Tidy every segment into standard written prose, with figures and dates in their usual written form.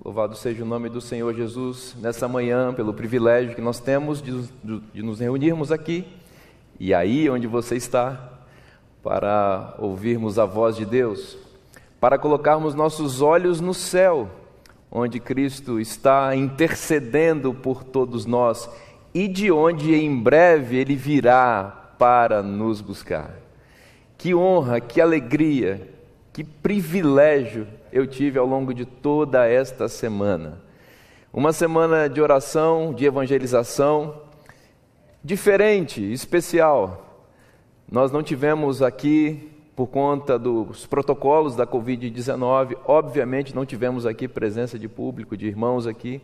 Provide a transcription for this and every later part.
Louvado seja o nome do Senhor Jesus nessa manhã, pelo privilégio que nós temos de nos reunirmos aqui, e aí onde você está, para ouvirmos a voz de Deus, para colocarmos nossos olhos no céu, onde Cristo está intercedendo por todos nós, e de onde em breve Ele virá para nos buscar. Que honra, que alegria, que privilégio eu tive ao longo de toda esta semana. Uma semana de oração, de evangelização, diferente, especial. Nós não tivemos aqui, por conta dos protocolos da Covid-19, obviamente não tivemos aqui presença de público, de irmãos aqui,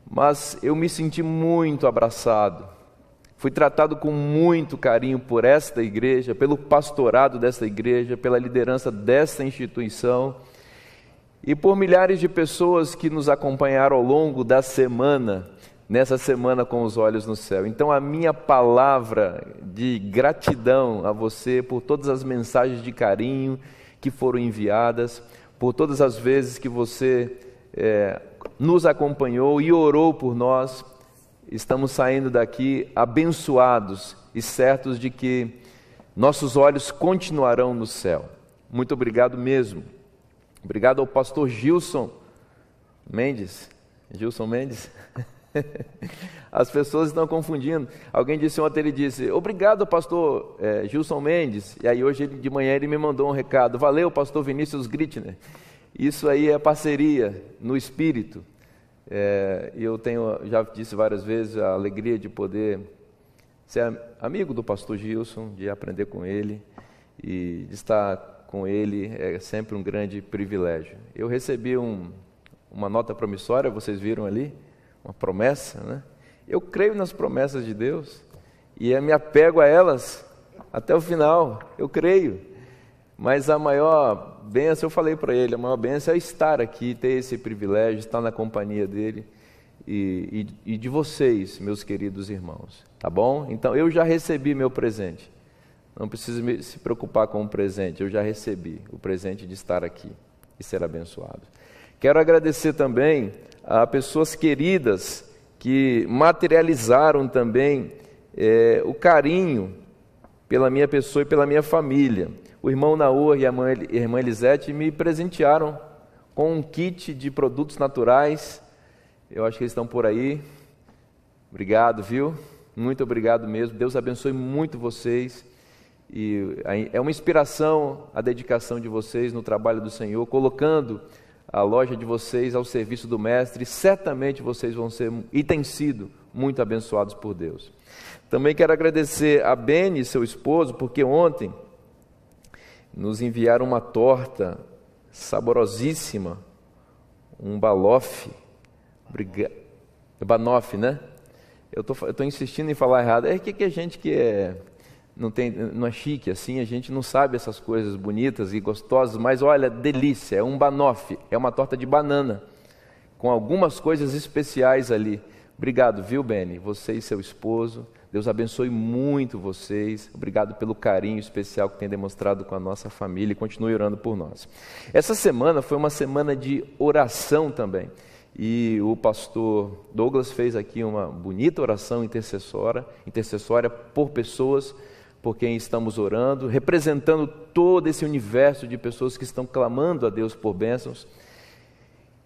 mas eu me senti muito abraçado. Fui tratado com muito carinho por esta igreja, pelo pastorado desta igreja, pela liderança desta instituição e por milhares de pessoas que nos acompanharam ao longo da semana, nessa semana com os olhos no céu. Então a minha palavra de gratidão a você por todas as mensagens de carinho que foram enviadas, por todas as vezes que você nos acompanhou e orou por nós. Estamos saindo daqui abençoados e certos de que nossos olhos continuarão no céu. Muito obrigado mesmo. Obrigado ao pastor Gilson Mendes. Gilson Mendes? As pessoas estão confundindo. Alguém disse ontem, ele disse, obrigado pastor Gilson Mendes. E aí hoje de manhã ele me mandou um recado. Valeu pastor Vinícius Gritner. Isso aí é parceria no espírito. Eu já disse várias vezes, a alegria de poder ser amigo do pastor Gilson, de aprender com ele e de estar com ele é sempre um grande privilégio. Eu recebi uma nota promissória, vocês viram ali, uma promessa, né? Eu creio nas promessas de Deus e eu me apego a elas até o final, eu creio. Mas a maior bênção, eu falei para ele, a maior bênção é estar aqui, ter esse privilégio, estar na companhia dele e de vocês, meus queridos irmãos, tá bom? Então, eu já recebi meu presente, não preciso se preocupar com o presente, eu já recebi o presente de estar aqui e ser abençoado. Quero agradecer também a pessoas queridas que materializaram também o carinho pela minha pessoa e pela minha família. O irmão Naor e a irmã Elisete me presentearam com um kit de produtos naturais. Eu acho que eles estão por aí. Obrigado, viu? Muito obrigado mesmo. Deus abençoe muito vocês. E é uma inspiração a dedicação de vocês no trabalho do Senhor, colocando a loja de vocês ao serviço do Mestre. Certamente vocês vão ser e têm sido muito abençoados por Deus. Também quero agradecer a Beni, seu esposo, porque ontem nos enviaram uma torta saborosíssima, um banoffee, banoffee, né? Eu tô insistindo em falar errado. Que a gente que não é chique assim, a gente não sabe essas coisas bonitas e gostosas, mas olha, delícia, é um banoffee, é uma torta de banana, com algumas coisas especiais ali. Obrigado, viu, Beni? Você e seu esposo. Deus abençoe muito vocês. Obrigado pelo carinho especial que tem demonstrado com a nossa família e continue orando por nós. Essa semana foi uma semana de oração também. E o pastor Douglas fez aqui uma bonita oração intercessória por pessoas por quem estamos orando, representando todo esse universo de pessoas que estão clamando a Deus por bênçãos.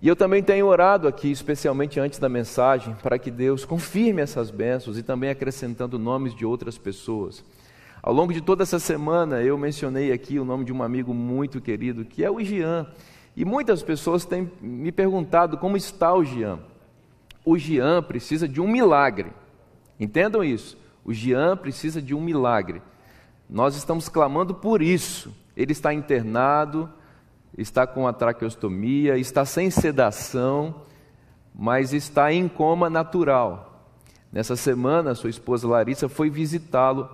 E eu também tenho orado aqui, especialmente antes da mensagem, para que Deus confirme essas bênçãos e também acrescentando nomes de outras pessoas. Ao longo de toda essa semana, eu mencionei aqui o nome de um amigo muito querido, que é o Jean. E muitas pessoas têm me perguntado como está o Jean. O Jean precisa de um milagre. Entendam isso. O Jean precisa de um milagre. Nós estamos clamando por isso. Ele está internado, está com a traqueostomia, está sem sedação, mas está em coma natural. Nessa semana, sua esposa Larissa foi visitá-lo.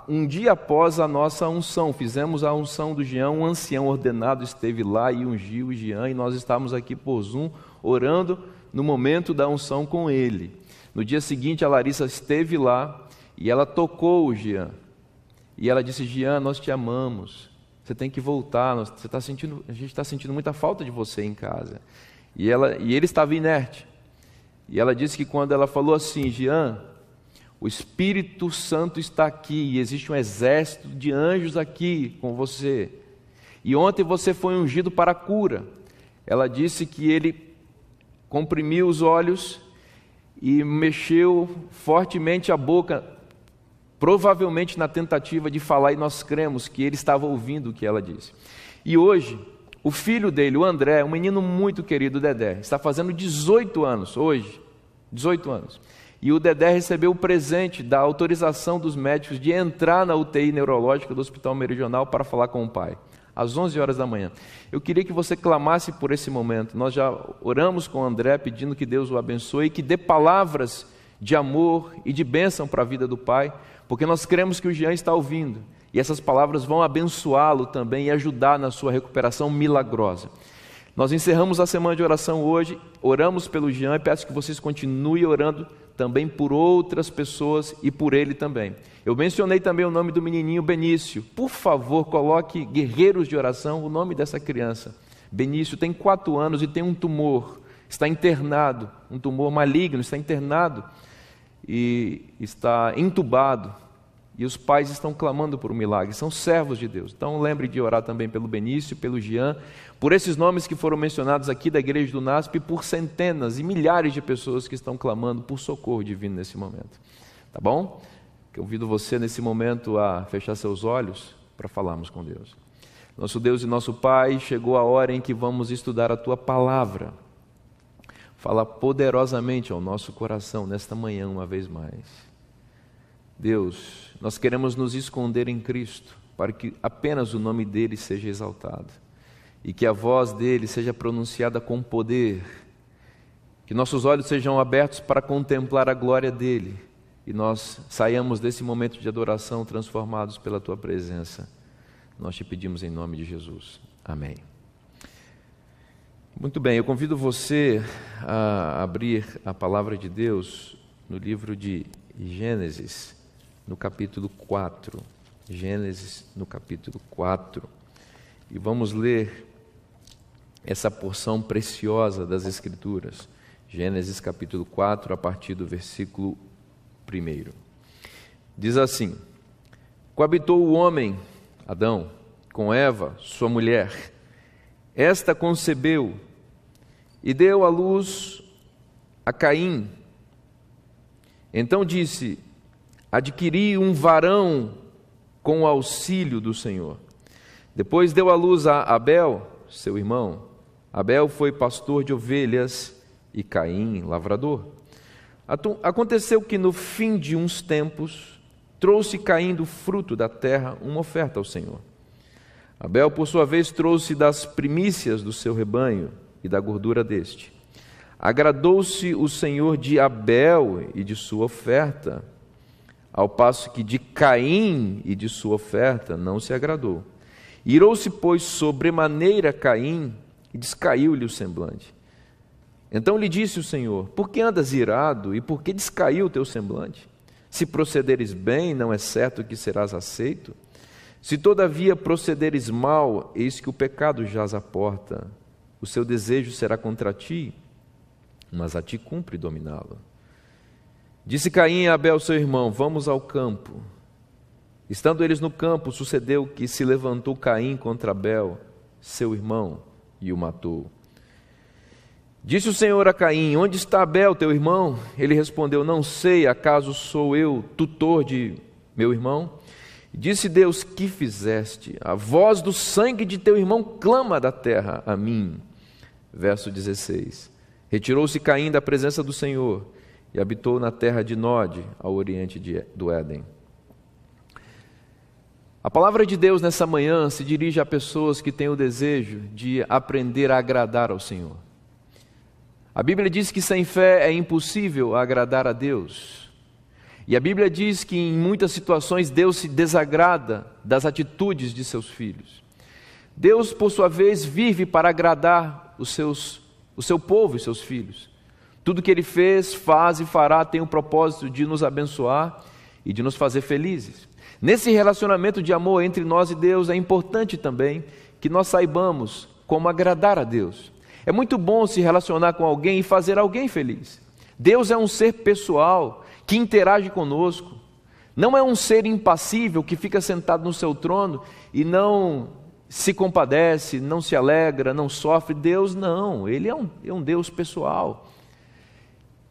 Um dia após a nossa unção, fizemos a unção do Jean, um ancião ordenado esteve lá e ungiu o Jean, e nós estávamos aqui por Zoom, orando no momento da unção com ele. No dia seguinte, a Larissa esteve lá e ela tocou o Jean. E ela disse, Jean, nós te amamos. Você tem que voltar, a gente está sentindo muita falta de você em casa. e ele estava inerte. E ela disse que quando ela falou assim: Jean, o Espírito Santo está aqui, e existe um exército de anjos aqui com você, e ontem você foi ungido para a cura. Ela disse que ele comprimiu os olhos e mexeu fortemente a boca, provavelmente na tentativa de falar, e nós cremos que ele estava ouvindo o que ela disse. E hoje, o filho dele, o André, um menino muito querido, o Dedé, está fazendo 18 anos, hoje, 18 anos. E o Dedé recebeu o presente da autorização dos médicos de entrar na UTI neurológica do Hospital Meridional para falar com o pai, às 11 horas da manhã. Eu queria que você clamasse por esse momento. Nós já oramos com o André, pedindo que Deus o abençoe e que dê palavras de amor e de bênção para a vida do pai, porque nós cremos que o Jean está ouvindo. E essas palavras vão abençoá-lo também e ajudar na sua recuperação milagrosa. Nós encerramos a semana de oração hoje, oramos pelo Jean e peço que vocês continuem orando também por outras pessoas e por ele também. Eu mencionei também o nome do menininho Benício. Por favor, coloque guerreiros de oração, o nome dessa criança. Benício tem 4 anos e tem um tumor, está internado, um tumor maligno, está internado e está entubado. E os pais estão clamando por um milagre, são servos de Deus. Então lembre de orar também pelo Benício, pelo Jean, por esses nomes que foram mencionados aqui da igreja do NASP, e por centenas e milhares de pessoas que estão clamando por socorro divino nesse momento. Tá bom? Convido você nesse momento a fechar seus olhos para falarmos com Deus. Nosso Deus e nosso Pai, chegou a hora em que vamos estudar a Tua Palavra. Fala poderosamente ao nosso coração nesta manhã uma vez mais. Deus, nós queremos nos esconder em Cristo, para que apenas o nome dEle seja exaltado, e que a voz dEle seja pronunciada com poder, que nossos olhos sejam abertos para contemplar a glória dEle, e nós saiamos desse momento de adoração transformados pela Tua presença. Nós te pedimos em nome de Jesus. Amém. Muito bem, eu convido você a abrir a palavra de Deus no livro de Gênesis, no capítulo 4, Gênesis no capítulo 4, e vamos ler essa porção preciosa das Escrituras, Gênesis capítulo 4, a partir do versículo 1. Diz assim: coabitou o homem, Adão, com Eva, sua mulher. Esta concebeu e deu à luz a Caim. Então disse: adquiri um varão com o auxílio do Senhor. Depois deu à luz a Abel, seu irmão. Abel foi pastor de ovelhas e Caim, lavrador. Aconteceu que no fim de uns tempos, trouxe Caim do fruto da terra uma oferta ao Senhor. Abel, por sua vez, trouxe das primícias do seu rebanho e da gordura deste. Agradou-se o Senhor de Abel e de sua oferta, ao passo que de Caim e de sua oferta não se agradou. Irou-se, pois, sobremaneira Caim, e descaiu-lhe o semblante. Então lhe disse o Senhor: por que andas irado, e por que descaiu o teu semblante? Se procederes bem, não é certo que serás aceito? Se todavia procederes mal, eis que o pecado jaz à porta. O seu desejo será contra ti, mas a ti cumpre dominá-lo. Disse Caim a Abel, seu irmão: vamos ao campo. Estando eles no campo, sucedeu que se levantou Caim contra Abel, seu irmão, e o matou. Disse o Senhor a Caim: onde está Abel, teu irmão? Ele respondeu: não sei, acaso sou eu tutor de meu irmão? Disse Deus: que fizeste? A voz do sangue de teu irmão clama da terra a mim. Verso 16. Retirou-se Caim da presença do Senhor e habitou na terra de Nod, ao oriente do Éden. A palavra de Deus nessa manhã se dirige a pessoas que têm o desejo de aprender a agradar ao Senhor. A Bíblia diz que sem fé é impossível agradar a Deus. E a Bíblia diz que em muitas situações Deus se desagrada das atitudes de seus filhos. Deus, por sua vez, vive para agradar o seu povo e seus filhos. Tudo que Ele fez, faz e fará tem o propósito de nos abençoar e de nos fazer felizes. Nesse relacionamento de amor entre nós e Deus, é importante também que nós saibamos como agradar a Deus. É muito bom se relacionar com alguém e fazer alguém feliz. Deus é um ser pessoal que interage conosco. Não é um ser impassível que fica sentado no seu trono e não se compadece, não se alegra, não sofre. Deus não, Ele é um Deus pessoal.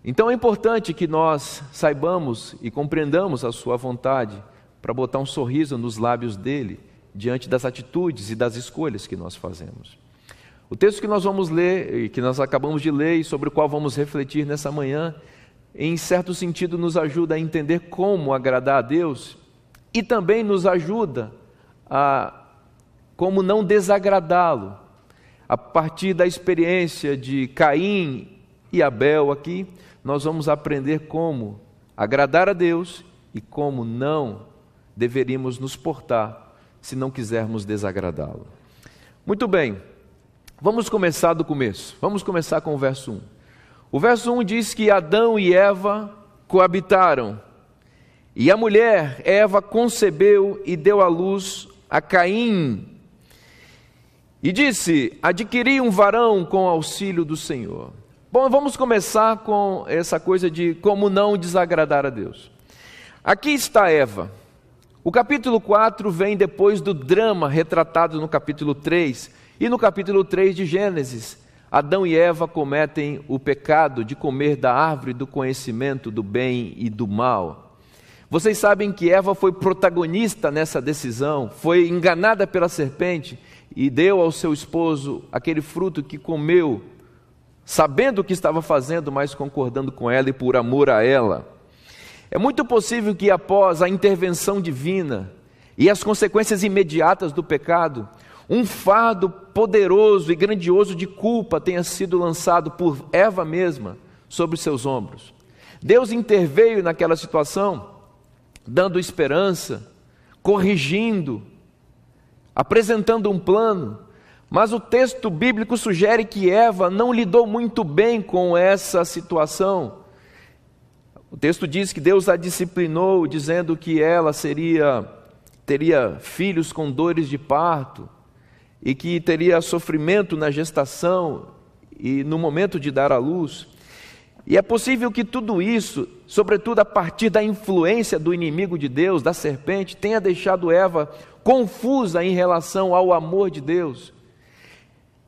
Então é importante que nós saibamos e compreendamos a sua vontade para botar um sorriso nos lábios dele diante das atitudes e das escolhas que nós fazemos. O texto que nós vamos ler, e que nós acabamos de ler e sobre o qual vamos refletir nessa manhã, em certo sentido nos ajuda a entender como agradar a Deus e também nos ajuda a como não desagradá-lo. A partir da experiência de Caim e Abel aqui, nós vamos aprender como agradar a Deus e como não deveríamos nos portar se não quisermos desagradá-lo. Muito bem, vamos começar do começo. Vamos começar com o verso 1. O verso 1 diz que Adão e Eva coabitaram, e a mulher, Eva, concebeu e deu à luz a Caim. E disse: adquiri um varão com auxílio do Senhor. Bom, vamos começar com essa coisa de como não desagradar a Deus. Aqui está Eva. O capítulo 4 vem depois do drama retratado no capítulo 3. E no capítulo 3 de Gênesis, Adão e Eva cometem o pecado de comer da árvore do conhecimento do bem e do mal. Vocês sabem que Eva foi protagonista nessa decisão, foi enganada pela serpente e deu ao seu esposo aquele fruto que comeu, sabendo o que estava fazendo, mas concordando com ela e por amor a ela. É muito possível que após a intervenção divina e as consequências imediatas do pecado, um fardo poderoso e grandioso de culpa tenha sido lançado por Eva mesma sobre seus ombros. Deus interveio naquela situação, dando esperança, corrigindo, apresentando um plano, mas o texto bíblico sugere que Eva não lidou muito bem com essa situação. O texto diz que Deus a disciplinou, dizendo que ela teria filhos com dores de parto, e que teria sofrimento na gestação e no momento de dar à luz. E é possível que tudo isso, sobretudo a partir da influência do inimigo de Deus, da serpente, tenha deixado Eva confusa em relação ao amor de Deus.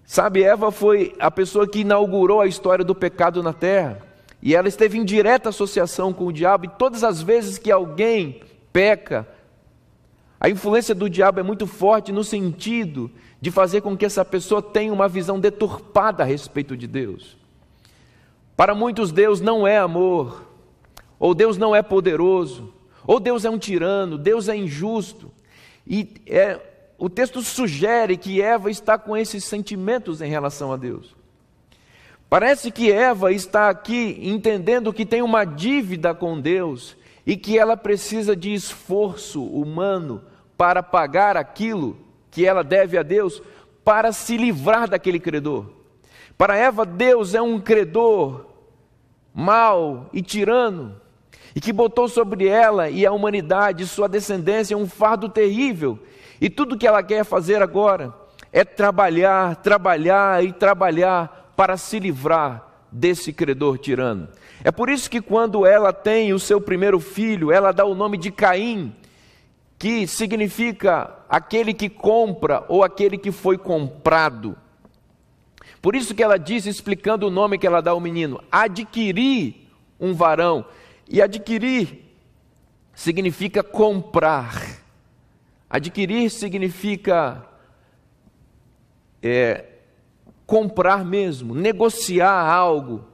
Sabe, Eva foi a pessoa que inaugurou a história do pecado na terra, e ela esteve em direta associação com o diabo, e todas as vezes que alguém peca, a influência do diabo é muito forte no sentido de fazer com que essa pessoa tenha uma visão deturpada a respeito de Deus. Para muitos, Deus não é amor, ou Deus não é poderoso, ou Deus é um tirano, Deus é injusto. E o texto sugere que Eva está com esses sentimentos em relação a Deus. Parece que Eva está aqui entendendo que tem uma dívida com Deus e que ela precisa de esforço humano para pagar aquilo que ela deve a Deus, para se livrar daquele credor. Para Eva, Deus é um credor mau e tirano, e que botou sobre ela e a humanidade, sua descendência, um fardo terrível. E tudo que ela quer fazer agora é trabalhar, trabalhar e trabalhar para se livrar desse credor tirano. É por isso que quando ela tem o seu primeiro filho, ela dá o nome de Caim, que significa aquele que compra ou aquele que foi comprado. Por isso que ela diz, explicando o nome que ela dá ao menino: adquirir um varão. E adquirir significa comprar. Adquirir significa comprar mesmo, negociar algo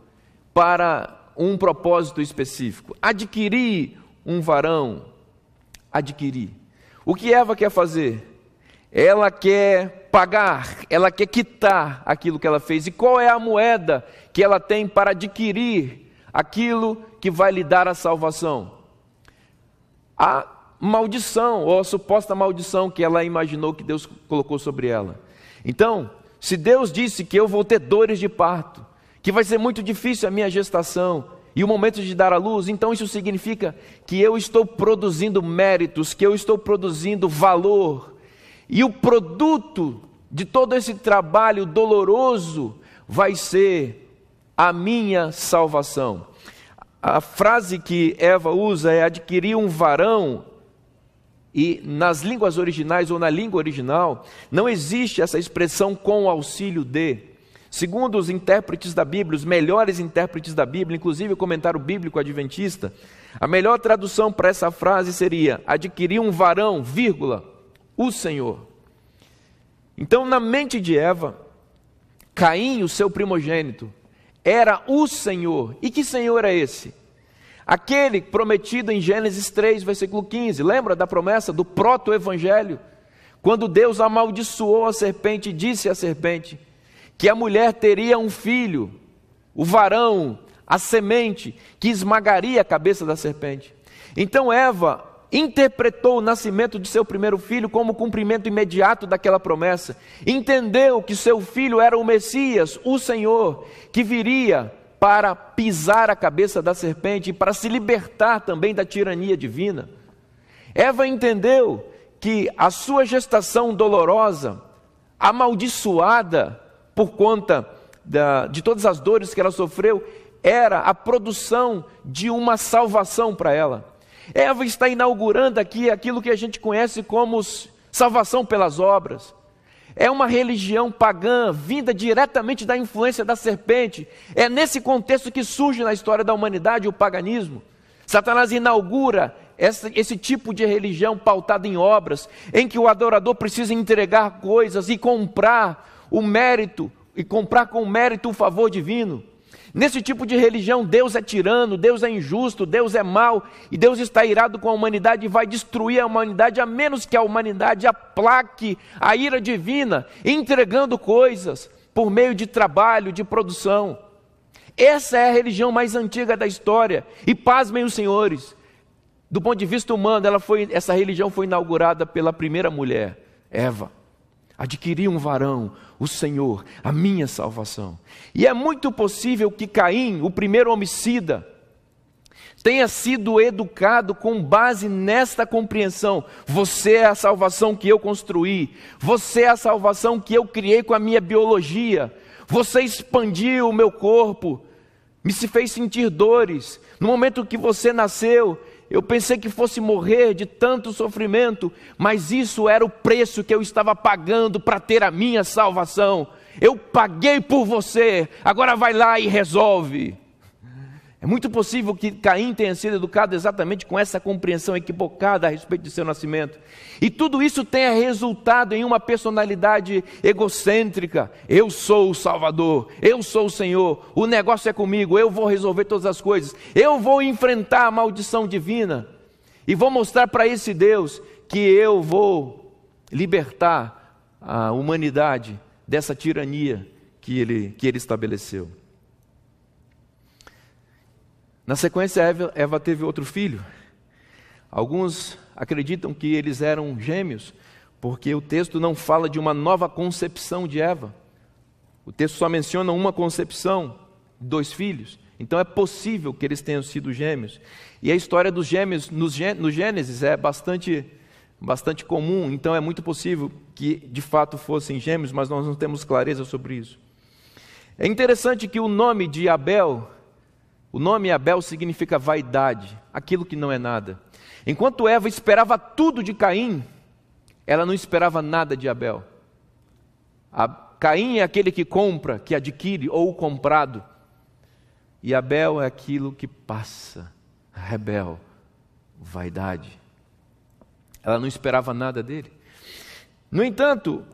para um propósito específico. Adquirir um varão. Adquirir. O que Eva quer fazer? Ela quer pagar, ela quer quitar aquilo que ela fez. E qual é a moeda que ela tem para adquirir aquilo que vai lhe dar a salvação? A maldição, ou a suposta maldição que ela imaginou que Deus colocou sobre ela. Então, se Deus disse que eu vou ter dores de parto, que vai ser muito difícil a minha gestação e o momento de dar à luz, então isso significa que eu estou produzindo méritos, que eu estou produzindo valor, e o produto de todo esse trabalho doloroso vai ser a minha salvação. A frase que Eva usa é adquirir um varão, e nas línguas originais ou na língua original, não existe essa expressão com o auxílio de. Segundo os intérpretes da Bíblia, os melhores intérpretes da Bíblia, inclusive o comentário bíblico adventista, a melhor tradução para essa frase seria adquirir um varão, vírgula, o Senhor. Então, na mente de Eva, Caim, o seu primogênito, era o Senhor. E que Senhor é esse? Aquele prometido em Gênesis 3, versículo 15. Lembra da promessa do proto-evangelho? Quando Deus amaldiçoou a serpente e disse à serpente que a mulher teria um filho, o varão, a semente, que esmagaria a cabeça da serpente. Então Eva interpretou o nascimento de seu primeiro filho como cumprimento imediato daquela promessa. Entendeu que seu filho era o Messias, o Senhor, que viria para pisar a cabeça da serpente e para se libertar também da tirania divina. Eva entendeu que a sua gestação dolorosa, amaldiçoada por conta de todas as dores que ela sofreu, era a produção de uma salvação para ela. Eva está inaugurando aqui aquilo que a gente conhece como salvação pelas obras. É uma religião pagã, vinda diretamente da influência da serpente. É nesse contexto que surge na história da humanidade o paganismo. Satanás inaugura esse tipo de religião pautada em obras, em que o adorador precisa entregar coisas e comprar o mérito, e comprar com mérito o favor divino. Nesse tipo de religião, Deus é tirano, Deus é injusto, Deus é mau, e Deus está irado com a humanidade e vai destruir a humanidade, a menos que a humanidade aplaque a ira divina, entregando coisas por meio de trabalho, de produção. Essa é a religião mais antiga da história, e pasmem os senhores, do ponto de vista humano, essa religião foi inaugurada pela primeira mulher, Eva. Adquiri um varão, o Senhor, a minha salvação. E é muito possível que Caim, o primeiro homicida, tenha sido educado com base nesta compreensão. Você é a salvação que eu construí. Você é a salvação que eu criei com a minha biologia. Você expandiu o meu corpo, me se fez sentir dores. No momento que você nasceu, eu pensei que fosse morrer de tanto sofrimento, mas isso era o preço que eu estava pagando para ter a minha salvação. Eu paguei por você, agora vai lá e resolve. É muito possível que Caim tenha sido educado exatamente com essa compreensão equivocada a respeito de seu nascimento. E tudo isso tenha resultado em uma personalidade egocêntrica. Eu sou o Salvador, eu sou o Senhor, o negócio é comigo, eu vou resolver todas as coisas. Eu vou enfrentar a maldição divina e vou mostrar para esse Deus que eu vou libertar a humanidade dessa tirania que ele estabeleceu. Na sequência, Eva teve outro filho. Alguns acreditam que eles eram gêmeos, porque o texto não fala de uma nova concepção de Eva. O texto só menciona uma concepção, 2 filhos. Então é possível que eles tenham sido gêmeos. E a história dos gêmeos no Gênesis é bastante comum, então é muito possível que de fato fossem gêmeos, mas nós não temos clareza sobre isso. É interessante que o nome de Abel... O nome Abel significa vaidade, aquilo que não é nada. Enquanto Eva esperava tudo de Caim, ela não esperava nada de Abel. Caim é aquele que compra, que adquire, ou comprado. E Abel é aquilo que passa, rebel, vaidade. Ela não esperava nada dele. No entanto,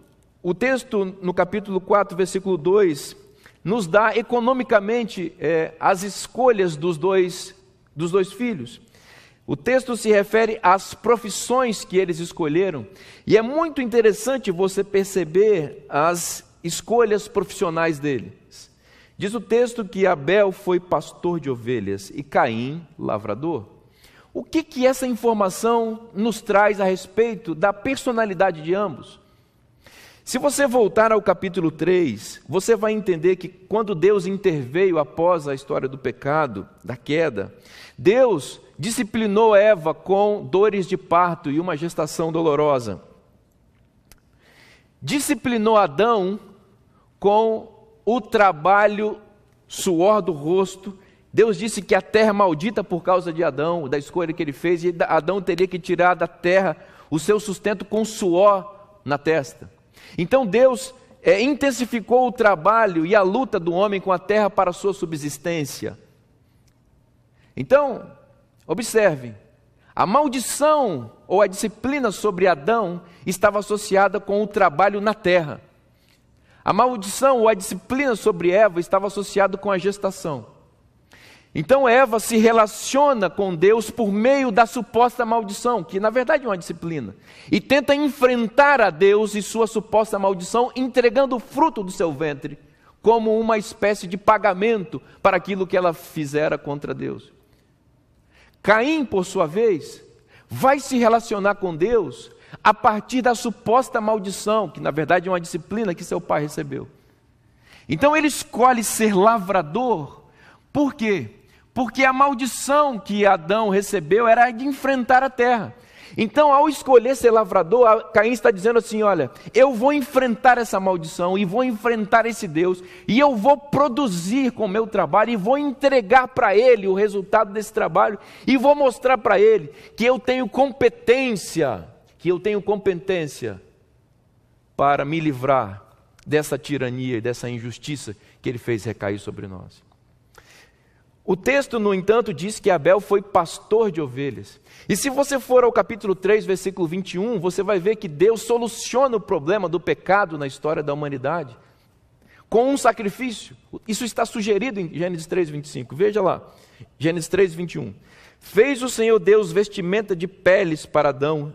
o texto no capítulo 4, versículo 2... nos dá economicamente as escolhas dos dois filhos. O texto se refere às profissões que eles escolheram, e é muito interessante você perceber as escolhas profissionais deles. Diz o texto que Abel foi pastor de ovelhas e Caim, lavrador. O que essa informação nos traz a respeito da personalidade de ambos? Se você voltar ao capítulo 3, você vai entender que quando Deus interveio após a história do pecado, da queda, Deus disciplinou Eva com dores de parto e uma gestação dolorosa. Disciplinou Adão com o trabalho, suor do rosto. Deus disse que a terra é maldita por causa de Adão, da escolha que ele fez, e Adão teria que tirar da terra o seu sustento com suor na testa. Então Deus intensificou o trabalho e a luta do homem com a terra para a sua subsistência. Então, observe, a maldição ou a disciplina sobre Adão estava associada com o trabalho na terra. A maldição ou a disciplina sobre Eva estava associada com a gestação. Então Eva se relaciona com Deus por meio da suposta maldição, que na verdade é uma disciplina, e tenta enfrentar a Deus e sua suposta maldição, entregando o fruto do seu ventre, como uma espécie de pagamento para aquilo que ela fizera contra Deus. Caim, por sua vez, vai se relacionar com Deus a partir da suposta maldição, que na verdade é uma disciplina que seu pai recebeu. Então ele escolhe ser lavrador. Por quê? Porque a maldição que Adão recebeu era de enfrentar a terra. Então, ao escolher ser lavrador, Caim está dizendo assim: olha, eu vou enfrentar essa maldição e vou enfrentar esse Deus, e eu vou produzir com o meu trabalho e vou entregar para ele o resultado desse trabalho e vou mostrar para ele que eu tenho competência, para me livrar dessa tirania e dessa injustiça que ele fez recair sobre nós. O texto, no entanto, diz que Abel foi pastor de ovelhas. E se você for ao capítulo 3, versículo 21, você vai ver que Deus soluciona o problema do pecado na história da humanidade com um sacrifício. Isso está sugerido em Gênesis 3, 25. Veja lá, Gênesis 3, 21. Fez o Senhor Deus vestimenta de peles para Adão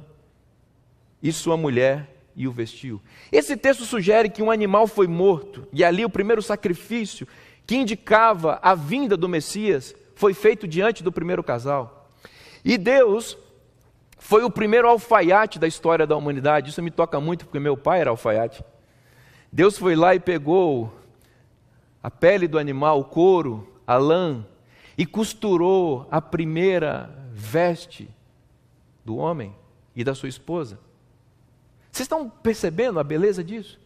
e sua mulher e o vestiu. Esse texto sugere que um animal foi morto, e ali o primeiro sacrifício que indicava a vinda do Messias foi feito diante do primeiro casal. E Deus foi o primeiro alfaiate da história da humanidade. Isso me toca muito porque meu pai era alfaiate. Deus foi lá e pegou a pele do animal, o couro, a lã, e costurou a primeira veste do homem e da sua esposa. Vocês estão percebendo a beleza disso?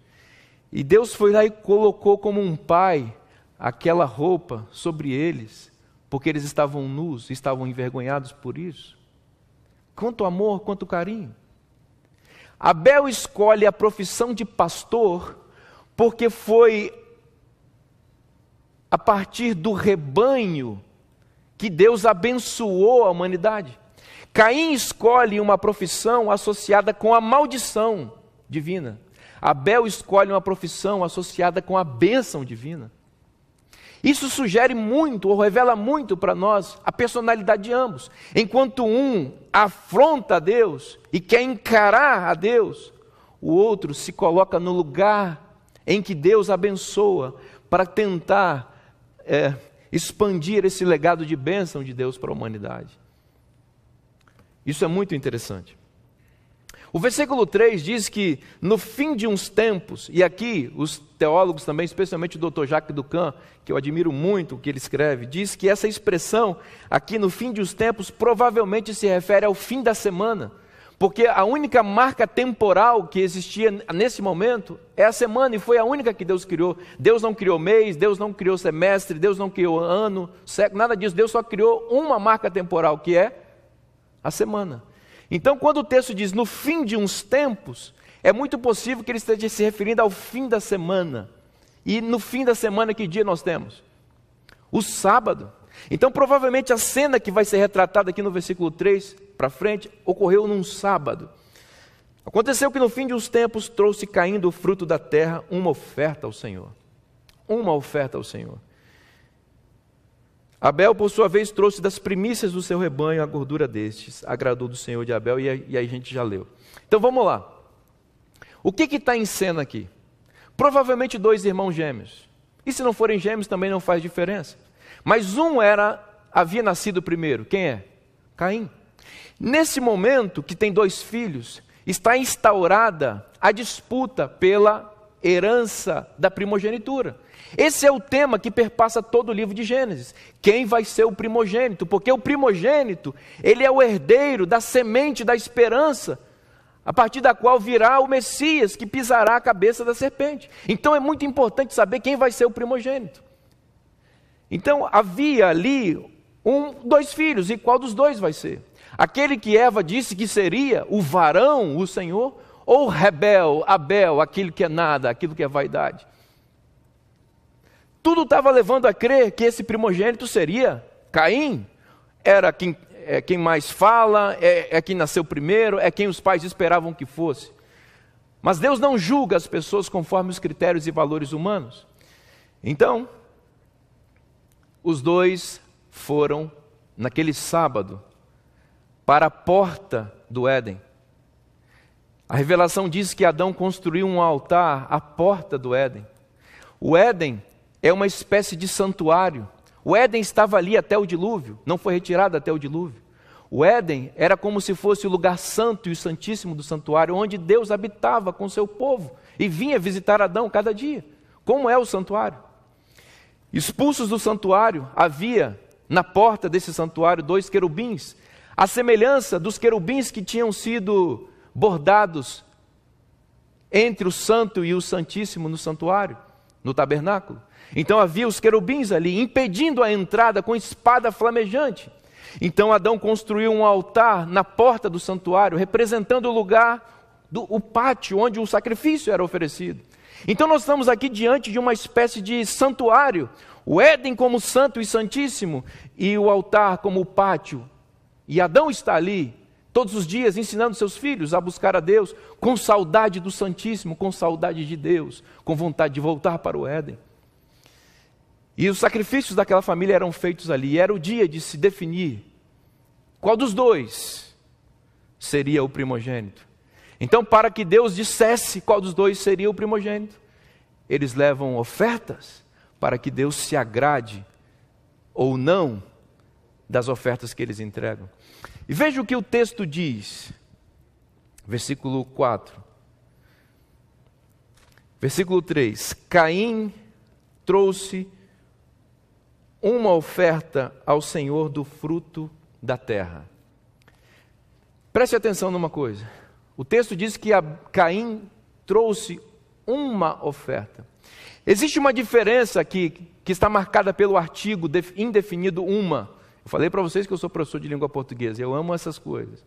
E Deus foi lá e colocou como um pai aquela roupa sobre eles, porque eles estavam nus, estavam envergonhados por isso. Quanto amor, quanto carinho. Abel escolhe a profissão de pastor, porque foi a partir do rebanho que Deus abençoou a humanidade. Caim escolhe uma profissão associada com a maldição divina. Abel escolhe uma profissão associada com a bênção divina. Isso sugere muito, ou revela muito para nós, a personalidade de ambos. Enquanto um afronta a Deus e quer encarar a Deus, o outro se coloca no lugar em que Deus abençoa para tentar expandir esse legado de bênção de Deus para a humanidade. Isso é muito interessante. O versículo 3 diz que no fim de uns tempos, e aqui os teólogos também, especialmente o Dr. Jacques Ducan, que eu admiro muito o que ele escreve, diz que essa expressão aqui no fim de uns tempos provavelmente se refere ao fim da semana, porque a única marca temporal que existia nesse momento é a semana, e foi a única que Deus criou. Deus não criou mês, Deus não criou semestre, Deus não criou ano, século, nada disso. Deus só criou uma marca temporal, que é a semana. Então, quando o texto diz no fim de uns tempos, é muito possível que ele esteja se referindo ao fim da semana. E no fim da semana, que dia nós temos? O sábado. Então, provavelmente a cena que vai ser retratada aqui no versículo 3 para frente, ocorreu num sábado. Aconteceu que no fim de uns tempos trouxe caindo o fruto da terra uma oferta ao Senhor. Uma oferta ao Senhor. Abel, por sua vez, trouxe das primícias do seu rebanho a gordura destes. Agradou do Senhor de Abel, e aí a gente já leu. Então vamos lá. O que está em cena aqui? Provavelmente 2 irmãos gêmeos. E se não forem gêmeos também não faz diferença. Mas um havia nascido primeiro. Quem é? Caim. Nesse momento que tem 2 filhos, está instaurada a disputa pela herança da primogenitura. Esse é o tema que perpassa todo o livro de Gênesis. Quem vai ser o primogênito? Porque o primogênito, ele é o herdeiro da semente da esperança a partir da qual virá o Messias, que pisará a cabeça da serpente. Então é muito importante saber quem vai ser o primogênito. Então havia ali dois filhos, e qual dos dois vai ser? Aquele que Eva disse que seria o varão, o Senhor, ou Abel, aquilo que é nada, aquilo que é vaidade? Tudo estava levando a crer que esse primogênito seria Caim. Era quem mais fala, é quem nasceu primeiro, é quem os pais esperavam que fosse. Mas Deus não julga as pessoas conforme os critérios e valores humanos. Então, os dois foram, naquele sábado, para a porta do Éden. A revelação diz que Adão construiu um altar à porta do Éden. O Éden é uma espécie de santuário. O Éden estava ali até o dilúvio, não foi retirado até o dilúvio. O Éden era como se fosse o lugar santo e o santíssimo do santuário, onde Deus habitava com seu povo e vinha visitar Adão cada dia. Como é o santuário? Expulsos do santuário, havia na porta desse santuário 2 querubins, a semelhança dos querubins que tinham sido bordados entre o santo e o santíssimo no santuário, no tabernáculo. Então havia os querubins ali, impedindo a entrada com espada flamejante. Então Adão construiu um altar na porta do santuário, representando o lugar, o pátio onde o sacrifício era oferecido. Então nós estamos aqui diante de uma espécie de santuário, o Éden como santo e santíssimo, e o altar como o pátio. E Adão está ali, todos os dias, ensinando seus filhos a buscar a Deus, com saudade do Santíssimo, com saudade de Deus, com vontade de voltar para o Éden. E os sacrifícios daquela família eram feitos ali, e era o dia de se definir qual dos dois seria o primogênito. Então, para que Deus dissesse qual dos dois seria o primogênito, eles levam ofertas para que Deus se agrade ou não das ofertas que eles entregam. E veja o que o texto diz, versículo 4. Versículo 3: Caim trouxe uma oferta ao Senhor do fruto da terra. Preste atenção numa coisa. O texto diz que Caim trouxe uma oferta. Existe uma diferença aqui que está marcada pelo artigo indefinido uma. Eu falei para vocês que eu sou professor de língua portuguesa, eu amo essas coisas.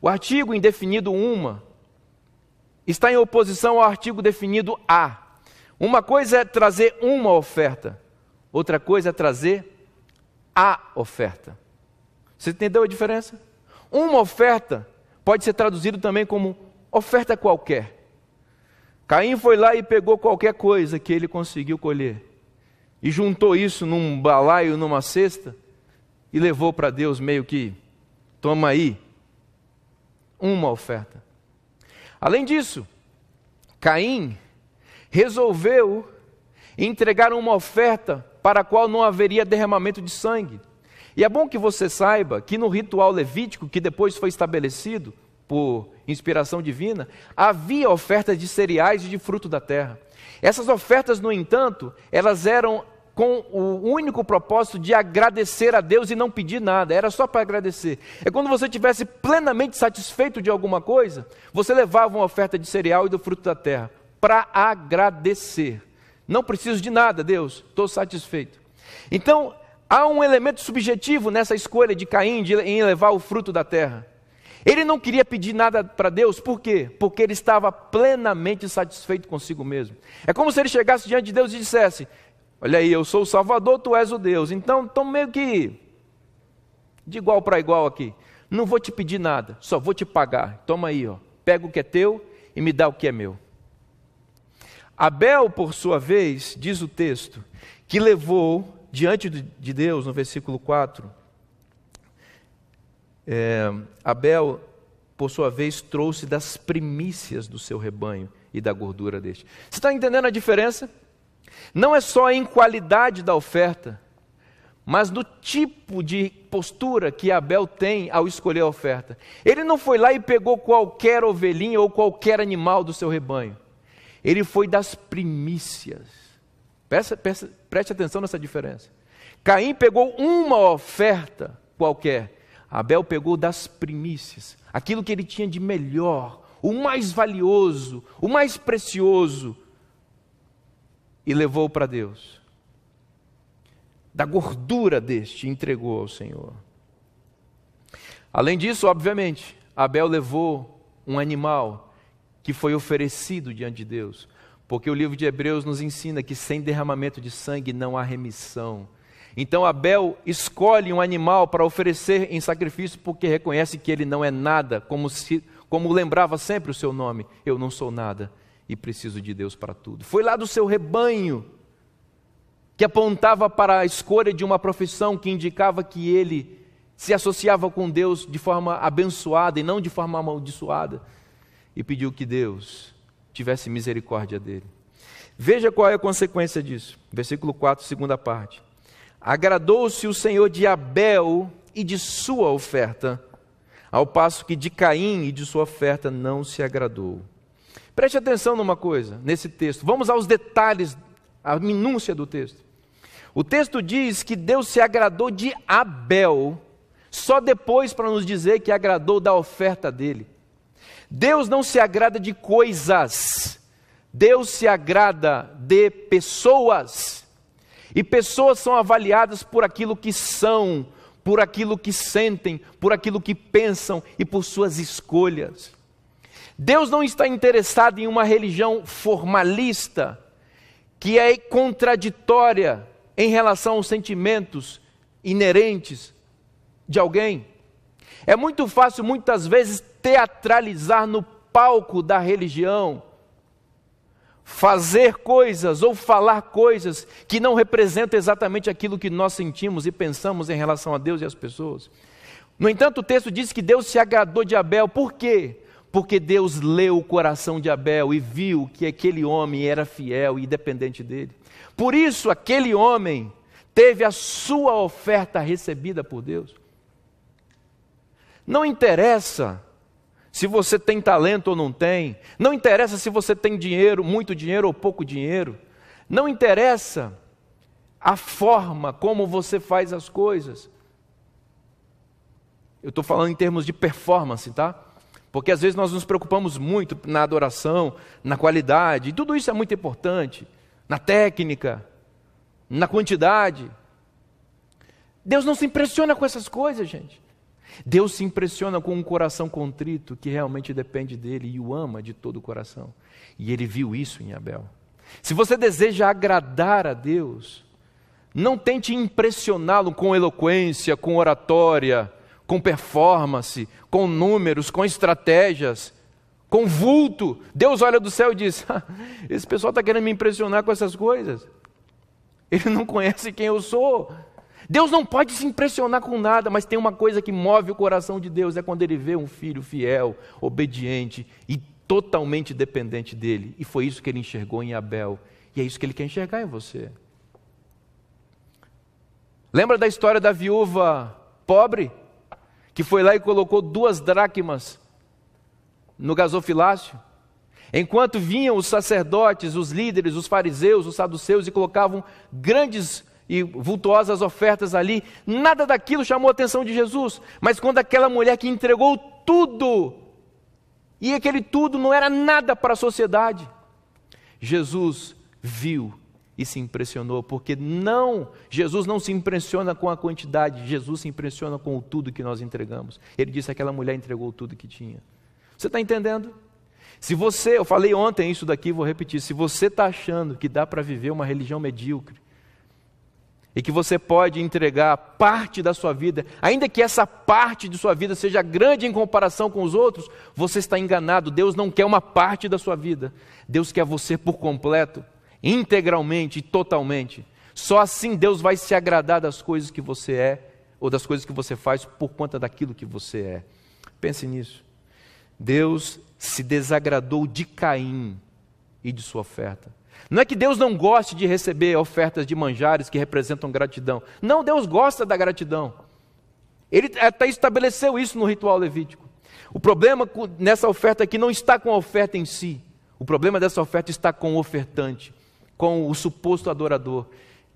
O artigo indefinido uma está em oposição ao artigo definido a. Uma coisa é trazer uma oferta, outra coisa é trazer a oferta. Você entendeu a diferença? Uma oferta pode ser traduzido também como oferta qualquer. Caim foi lá e pegou qualquer coisa que ele conseguiu colher e juntou isso num balaio, numa cesta, e levou para Deus meio que, toma aí, uma oferta. Além disso, Caim resolveu entregar uma oferta para a qual não haveria derramamento de sangue. E é bom que você saiba que no ritual levítico, que depois foi estabelecido por inspiração divina, havia ofertas de cereais e de fruto da terra. Essas ofertas, no entanto, elas eram com o único propósito de agradecer a Deus e não pedir nada, era só para agradecer. É quando você estivesse plenamente satisfeito de alguma coisa, você levava uma oferta de cereal e do fruto da terra, para agradecer. Não preciso de nada, Deus, estou satisfeito. Então, há um elemento subjetivo nessa escolha de Caim em levar o fruto da terra. Ele não queria pedir nada para Deus, por quê? Porque ele estava plenamente satisfeito consigo mesmo. É como se ele chegasse diante de Deus e dissesse: olha aí, eu sou o Salvador, tu és o Deus, então estou meio que de igual para igual aqui. Não vou te pedir nada, só vou te pagar. Toma aí, ó, pega o que é teu e me dá o que é meu. Abel, por sua vez, diz o texto, que levou diante de Deus, no versículo 4, Abel, por sua vez, trouxe das primícias do seu rebanho e da gordura deste. Você está entendendo a diferença? Não é só em qualidade da oferta, mas no tipo de postura que Abel tem ao escolher a oferta. Ele não foi lá e pegou qualquer ovelhinha ou qualquer animal do seu rebanho. Ele foi das primícias. Preste atenção nessa diferença. Caim pegou uma oferta qualquer. Abel pegou das primícias. Aquilo que ele tinha de melhor, o mais valioso, o mais precioso, e levou para Deus. Da gordura deste, entregou ao Senhor. Além disso, obviamente, Abel levou um animal que foi oferecido diante de Deus, porque o livro de Hebreus nos ensina que sem derramamento de sangue não há remissão. Então Abel escolhe um animal para oferecer em sacrifício, porque reconhece que ele não é nada, como lembrava sempre o seu nome: eu não sou nada e preciso de Deus para tudo. Foi lá do seu rebanho, que apontava para a escolha de uma profissão que indicava que ele se associava com Deus de forma abençoada e não de forma amaldiçoada, e pediu que Deus tivesse misericórdia dele. Veja qual é a consequência disso. Versículo 4, segunda parte. Agradou-se o Senhor de Abel e de sua oferta, ao passo que de Caim e de sua oferta não se agradou. Preste atenção numa coisa, nesse texto. Vamos aos detalhes, a minúcia do texto. O texto diz que Deus se agradou de Abel, só depois para nos dizer que agradou da oferta dele. Deus não se agrada de coisas, Deus se agrada de pessoas. E pessoas são avaliadas por aquilo que são, por aquilo que sentem, por aquilo que pensam e por suas escolhas. Deus não está interessado em uma religião formalista, que é contraditória em relação aos sentimentos inerentes de alguém. É muito fácil, muitas vezes, teatralizar no palco da religião, fazer coisas ou falar coisas que não representam exatamente aquilo que nós sentimos e pensamos em relação a Deus e as pessoas. No entanto, o texto diz que Deus se agradou de Abel. Por quê? Porque Deus leu o coração de Abel e viu que aquele homem era fiel e dependente dele. Por isso, aquele homem teve a sua oferta recebida por Deus. Não interessa se você tem talento ou não tem, não interessa se você tem dinheiro, muito dinheiro ou pouco dinheiro, não interessa a forma como você faz as coisas. Eu estou falando em termos de performance, tá? Porque às vezes nós nos preocupamos muito na adoração, na qualidade, e tudo isso é muito importante, na técnica, na quantidade. Deus não se impressiona com essas coisas, gente. Deus se impressiona com um coração contrito que realmente depende dele e o ama de todo o coração. E ele viu isso em Abel. Se você deseja agradar a Deus, não tente impressioná-lo com eloquência, com oratória, com performance, com números, com estratégias, com vulto. Deus olha do céu e diz: esse pessoal está querendo me impressionar com essas coisas. Ele não conhece quem eu sou. Deus não pode se impressionar com nada, mas tem uma coisa que move o coração de Deus, é quando ele vê um filho fiel, obediente e totalmente dependente dele. E foi isso que ele enxergou em Abel, e é isso que ele quer enxergar em você. Lembra da história da viúva pobre, que foi lá e colocou 2 dracmas no gasofilácio? Enquanto vinham os sacerdotes, os líderes, os fariseus, os saduceus e colocavam grandes e vultuosas ofertas ali, nada daquilo chamou a atenção de Jesus. Mas quando aquela mulher que entregou tudo, e aquele tudo não era nada para a sociedade, Jesus viu e se impressionou, porque Jesus não se impressiona com a quantidade, Jesus se impressiona com o tudo que nós entregamos. Ele disse que aquela mulher entregou tudo que tinha. Você está entendendo? Eu falei ontem isso daqui, vou repetir, se você está achando que dá para viver uma religião medíocre, e que você pode entregar parte da sua vida, ainda que essa parte de sua vida seja grande em comparação com os outros, você está enganado. Deus não quer uma parte da sua vida, Deus quer você por completo, integralmente e totalmente. Só assim Deus vai se agradar das coisas que você é, ou das coisas que você faz por conta daquilo que você é. Pense nisso. Deus se desagradou de Caim e de sua oferta. Não é que Deus não goste de receber ofertas de manjares que representam gratidão. Não, Deus gosta da gratidão. Ele até estabeleceu isso no ritual levítico. O problema nessa oferta aqui não está com a oferta em si. O problema dessa oferta está com o ofertante, com o suposto adorador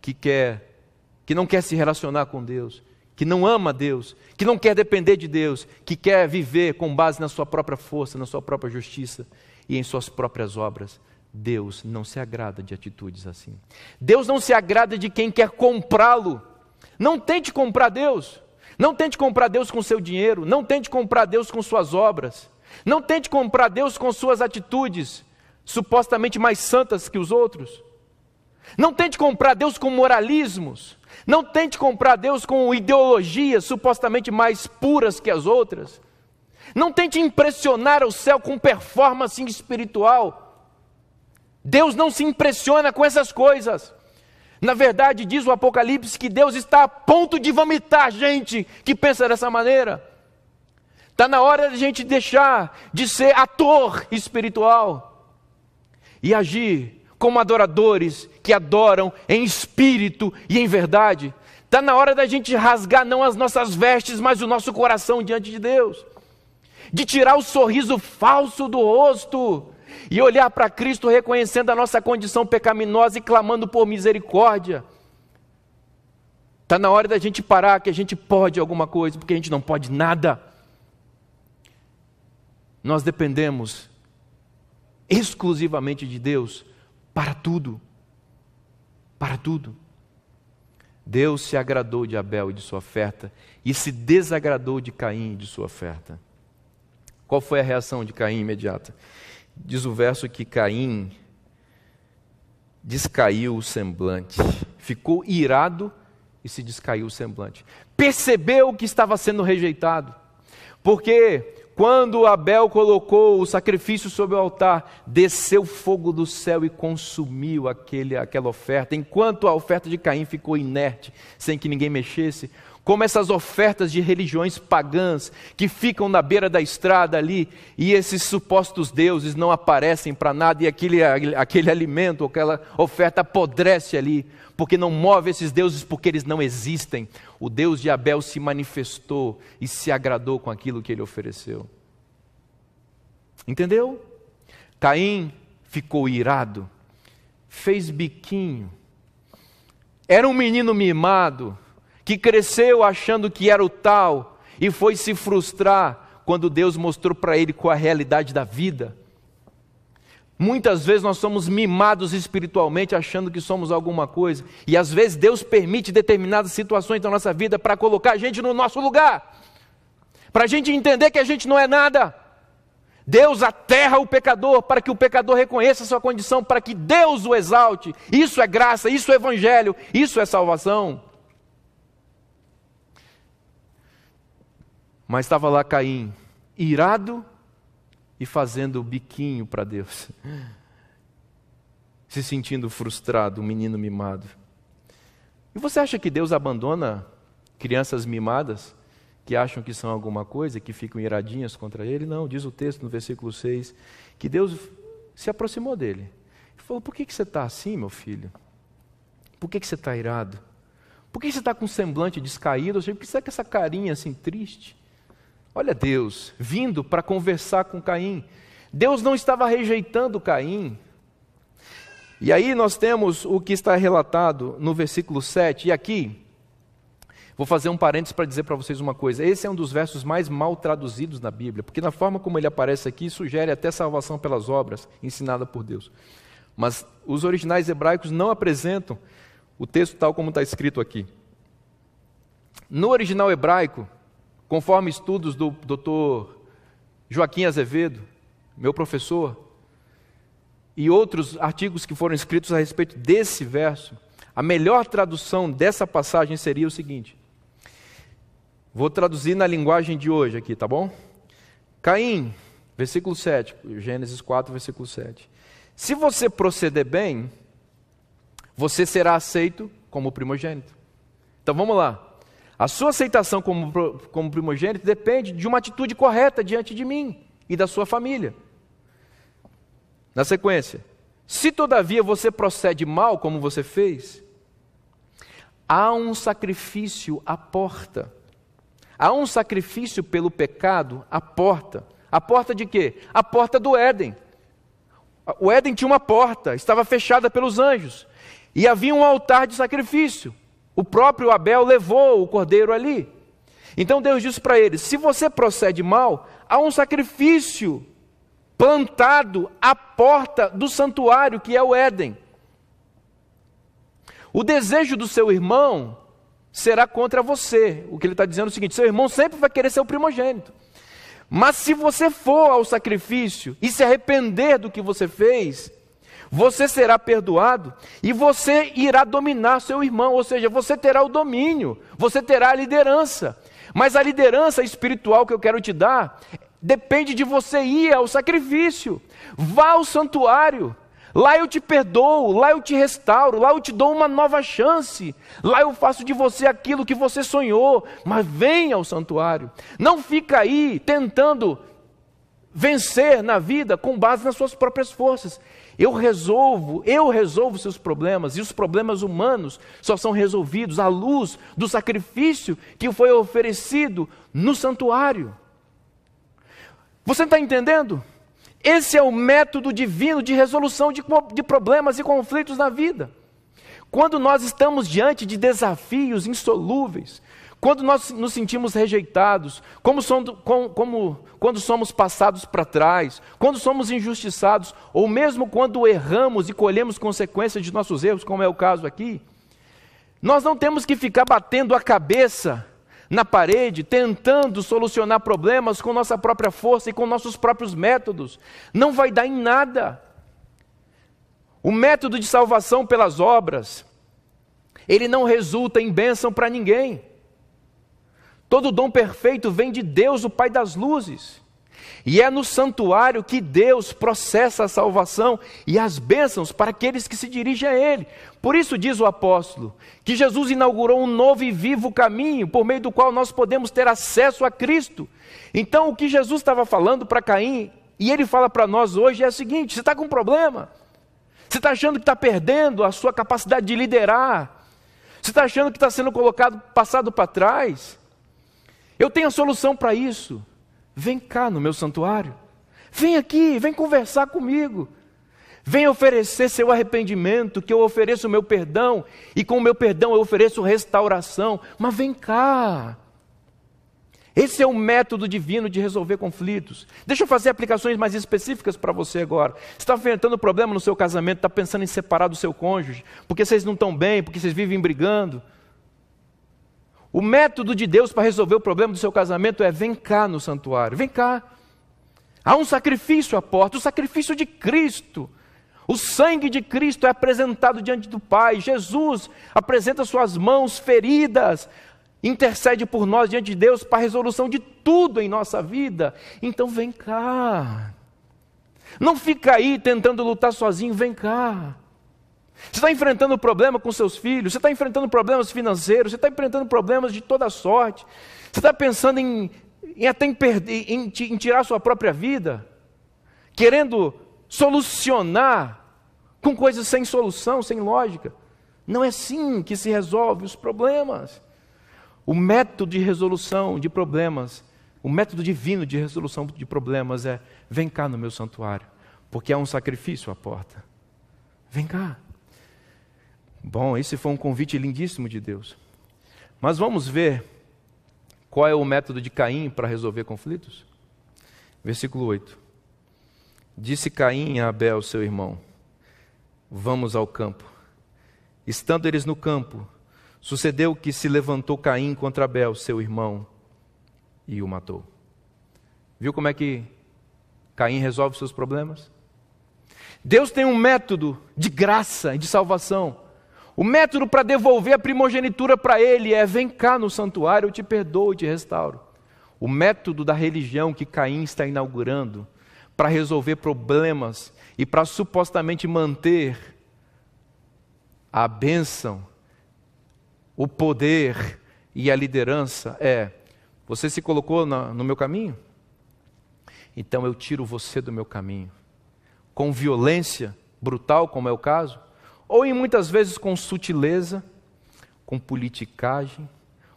que não quer se relacionar com Deus, que não ama Deus, que não quer depender de Deus, que quer viver com base na sua própria força, na sua própria justiça e em suas próprias obras, Deus não se agrada de atitudes assim. Deus não se agrada de quem quer comprá-lo. Não tente comprar Deus. Não tente comprar Deus com seu dinheiro. Não tente comprar Deus com suas obras. Não tente comprar Deus com suas atitudes supostamente mais santas que os outros. Não tente comprar Deus com moralismos. Não tente comprar Deus com ideologias supostamente mais puras que as outras. Não tente impressionar o céu com performance espiritual. Deus não se impressiona com essas coisas. Na verdade, diz o Apocalipse que Deus está a ponto de vomitar gente que pensa dessa maneira. Está na hora de a gente deixar de ser ator espiritual e agir como adoradores que adoram em espírito e em verdade. Está na hora da gente rasgar não as nossas vestes, mas o nosso coração diante de Deus. De tirar o sorriso falso do rosto e olhar para Cristo reconhecendo a nossa condição pecaminosa e clamando por misericórdia. Está na hora da gente parar que a gente pode alguma coisa, porque a gente não pode nada. Nós dependemos exclusivamente de Deus para tudo. Para tudo. Deus se agradou de Abel e de sua oferta e se desagradou de Caim e de sua oferta. Qual foi a reação de Caim imediata? Diz o verso que Caim descaiu o semblante, ficou irado e se descaiu o semblante. Percebeu que estava sendo rejeitado, porque quando Abel colocou o sacrifício sobre o altar, desceu fogo do céu e consumiu aquela oferta, enquanto a oferta de Caim ficou inerte, sem que ninguém mexesse. Como essas ofertas de religiões pagãs que ficam na beira da estrada ali e esses supostos deuses não aparecem para nada e aquele alimento, aquela oferta apodrece ali, porque não move esses deuses porque eles não existem. O Deus de Abel se manifestou e se agradou com aquilo que ele ofereceu. Entendeu? Caim ficou irado, fez biquinho, era um menino mimado, que cresceu achando que era o tal e foi se frustrar quando Deus mostrou para ele qual a realidade da vida. Muitas vezes nós somos mimados espiritualmente achando que somos alguma coisa e às vezes Deus permite determinadas situações da nossa vida para colocar a gente no nosso lugar, para a gente entender que a gente não é nada. Deus aterra o pecador para que o pecador reconheça a sua condição, para que Deus o exalte. Isso é graça, isso é evangelho, isso é salvação. Mas estava lá Caim, irado e fazendo o biquinho para Deus, se sentindo frustrado, um menino mimado. E você acha que Deus abandona crianças mimadas, que acham que são alguma coisa, que ficam iradinhas contra ele? Não, diz o texto no versículo 6, que Deus se aproximou dele. E falou: por que você está assim, meu filho? Por que você está irado? Por que você está com um semblante descaído? Por que você está com essa carinha assim triste? Olha Deus, vindo para conversar com Caim. Deus não estava rejeitando Caim. E aí nós temos o que está relatado no versículo 7. E aqui, vou fazer um parênteses para dizer para vocês uma coisa. Esse é um dos versos mais mal traduzidos na Bíblia, porque na forma como ele aparece aqui, sugere até salvação pelas obras, ensinada por Deus. Mas os originais hebraicos não apresentam o texto tal como está escrito aqui. No original hebraico, conforme estudos do Dr. Joaquim Azevedo, meu professor, e outros artigos que foram escritos a respeito desse verso, a melhor tradução dessa passagem seria o seguinte. Vou traduzir na linguagem de hoje aqui, tá bom? Caim, versículo 7, Gênesis 4, versículo 7. Se você proceder bem, você será aceito como primogênito. Então vamos lá. A sua aceitação como primogênito depende de uma atitude correta diante de mim e da sua família. Na sequência, se todavia você procede mal como você fez, há um sacrifício à porta. Há um sacrifício pelo pecado à porta. A porta de quê? A porta do Éden. O Éden tinha uma porta, estava fechada pelos anjos. E havia um altar de sacrifício. O próprio Abel levou o cordeiro ali. Então Deus disse para ele: se você procede mal, há um sacrifício plantado à porta do santuário, que é o Éden. O desejo do seu irmão será contra você. O que ele está dizendo é o seguinte: seu irmão sempre vai querer ser o primogênito. Mas se você for ao sacrifício e se arrepender do que você fez, você será perdoado e você irá dominar seu irmão. Ou seja, você terá o domínio, você terá a liderança. Mas a liderança espiritual que eu quero te dar depende de você ir ao sacrifício. Vá ao santuário. Lá eu te perdoo, lá eu te restauro, lá eu te dou uma nova chance. Lá eu faço de você aquilo que você sonhou. Mas venha ao santuário. Não fica aí tentando vencer na vida com base nas suas próprias forças. Eu resolvo seus problemas. E os problemas humanos só são resolvidos à luz do sacrifício que foi oferecido no santuário. Você está entendendo? Esse é o método divino de resolução de problemas e conflitos na vida. Quando nós estamos diante de desafios insolúveis, quando nós nos sentimos rejeitados, quando somos passados para trás, quando somos injustiçados, ou mesmo quando erramos e colhemos consequências de nossos erros, como é o caso aqui, nós não temos que ficar batendo a cabeça na parede, tentando solucionar problemas com nossa própria força e com nossos próprios métodos. Não vai dar em nada. O método de salvação pelas obras, ele não resulta em bênção para ninguém. Todo dom perfeito vem de Deus, o Pai das luzes. E é no santuário que Deus processa a salvação e as bênçãos para aqueles que se dirigem a Ele. Por isso diz o apóstolo, que Jesus inaugurou um novo e vivo caminho, por meio do qual nós podemos ter acesso a Cristo. Então o que Jesus estava falando para Caim, e Ele fala para nós hoje, é o seguinte: você está com um problema? Você está achando que está perdendo a sua capacidade de liderar? Você está achando que está sendo passado para trás? Eu tenho a solução para isso. Vem cá no meu santuário. Vem aqui, vem conversar comigo. Vem oferecer seu arrependimento, que eu ofereço o meu perdão. E com o meu perdão eu ofereço restauração. Mas vem cá. Esse é o método divino de resolver conflitos. Deixa eu fazer aplicações mais específicas para você agora. Você está enfrentando um problema no seu casamento, está pensando em separar do seu cônjuge, porque vocês não estão bem, porque vocês vivem brigando. O método de Deus para resolver o problema do seu casamento é: vem cá no santuário, vem cá. Há um sacrifício à porta, o sacrifício de Cristo. O sangue de Cristo é apresentado diante do Pai. Jesus apresenta suas mãos feridas, intercede por nós diante de Deus para a resolução de tudo em nossa vida. Então vem cá. Não fica aí tentando lutar sozinho, vem cá. Você está enfrentando problema com seus filhos, você está enfrentando problemas financeiros, você está enfrentando problemas de toda sorte, você está pensando em tirar sua própria vida, querendo solucionar com coisas sem solução, sem lógica. Não é assim que se resolve os problemas. O método de resolução de problemas, o método divino de resolução de problemas é: vem cá no meu santuário, porque há um sacrifício à porta. Vem cá. Bom, esse foi um convite lindíssimo de Deus. Mas vamos ver qual é o método de Caim para resolver conflitos? Versículo 8. Disse Caim a Abel, seu irmão: vamos ao campo. Estando eles no campo, sucedeu que se levantou Caim contra Abel, seu irmão, e o matou. Viu como é que Caim resolve seus problemas? Deus tem um método de graça e de salvação. O método para devolver a primogenitura para ele é: vem cá no santuário, eu te perdoo e te restauro. O método da religião que Caim está inaugurando para resolver problemas e para supostamente manter a bênção, o poder e a liderança é: você se colocou no meu caminho? Então eu tiro você do meu caminho. Com violência brutal, como é o caso, ou em muitas vezes com sutileza, com politicagem,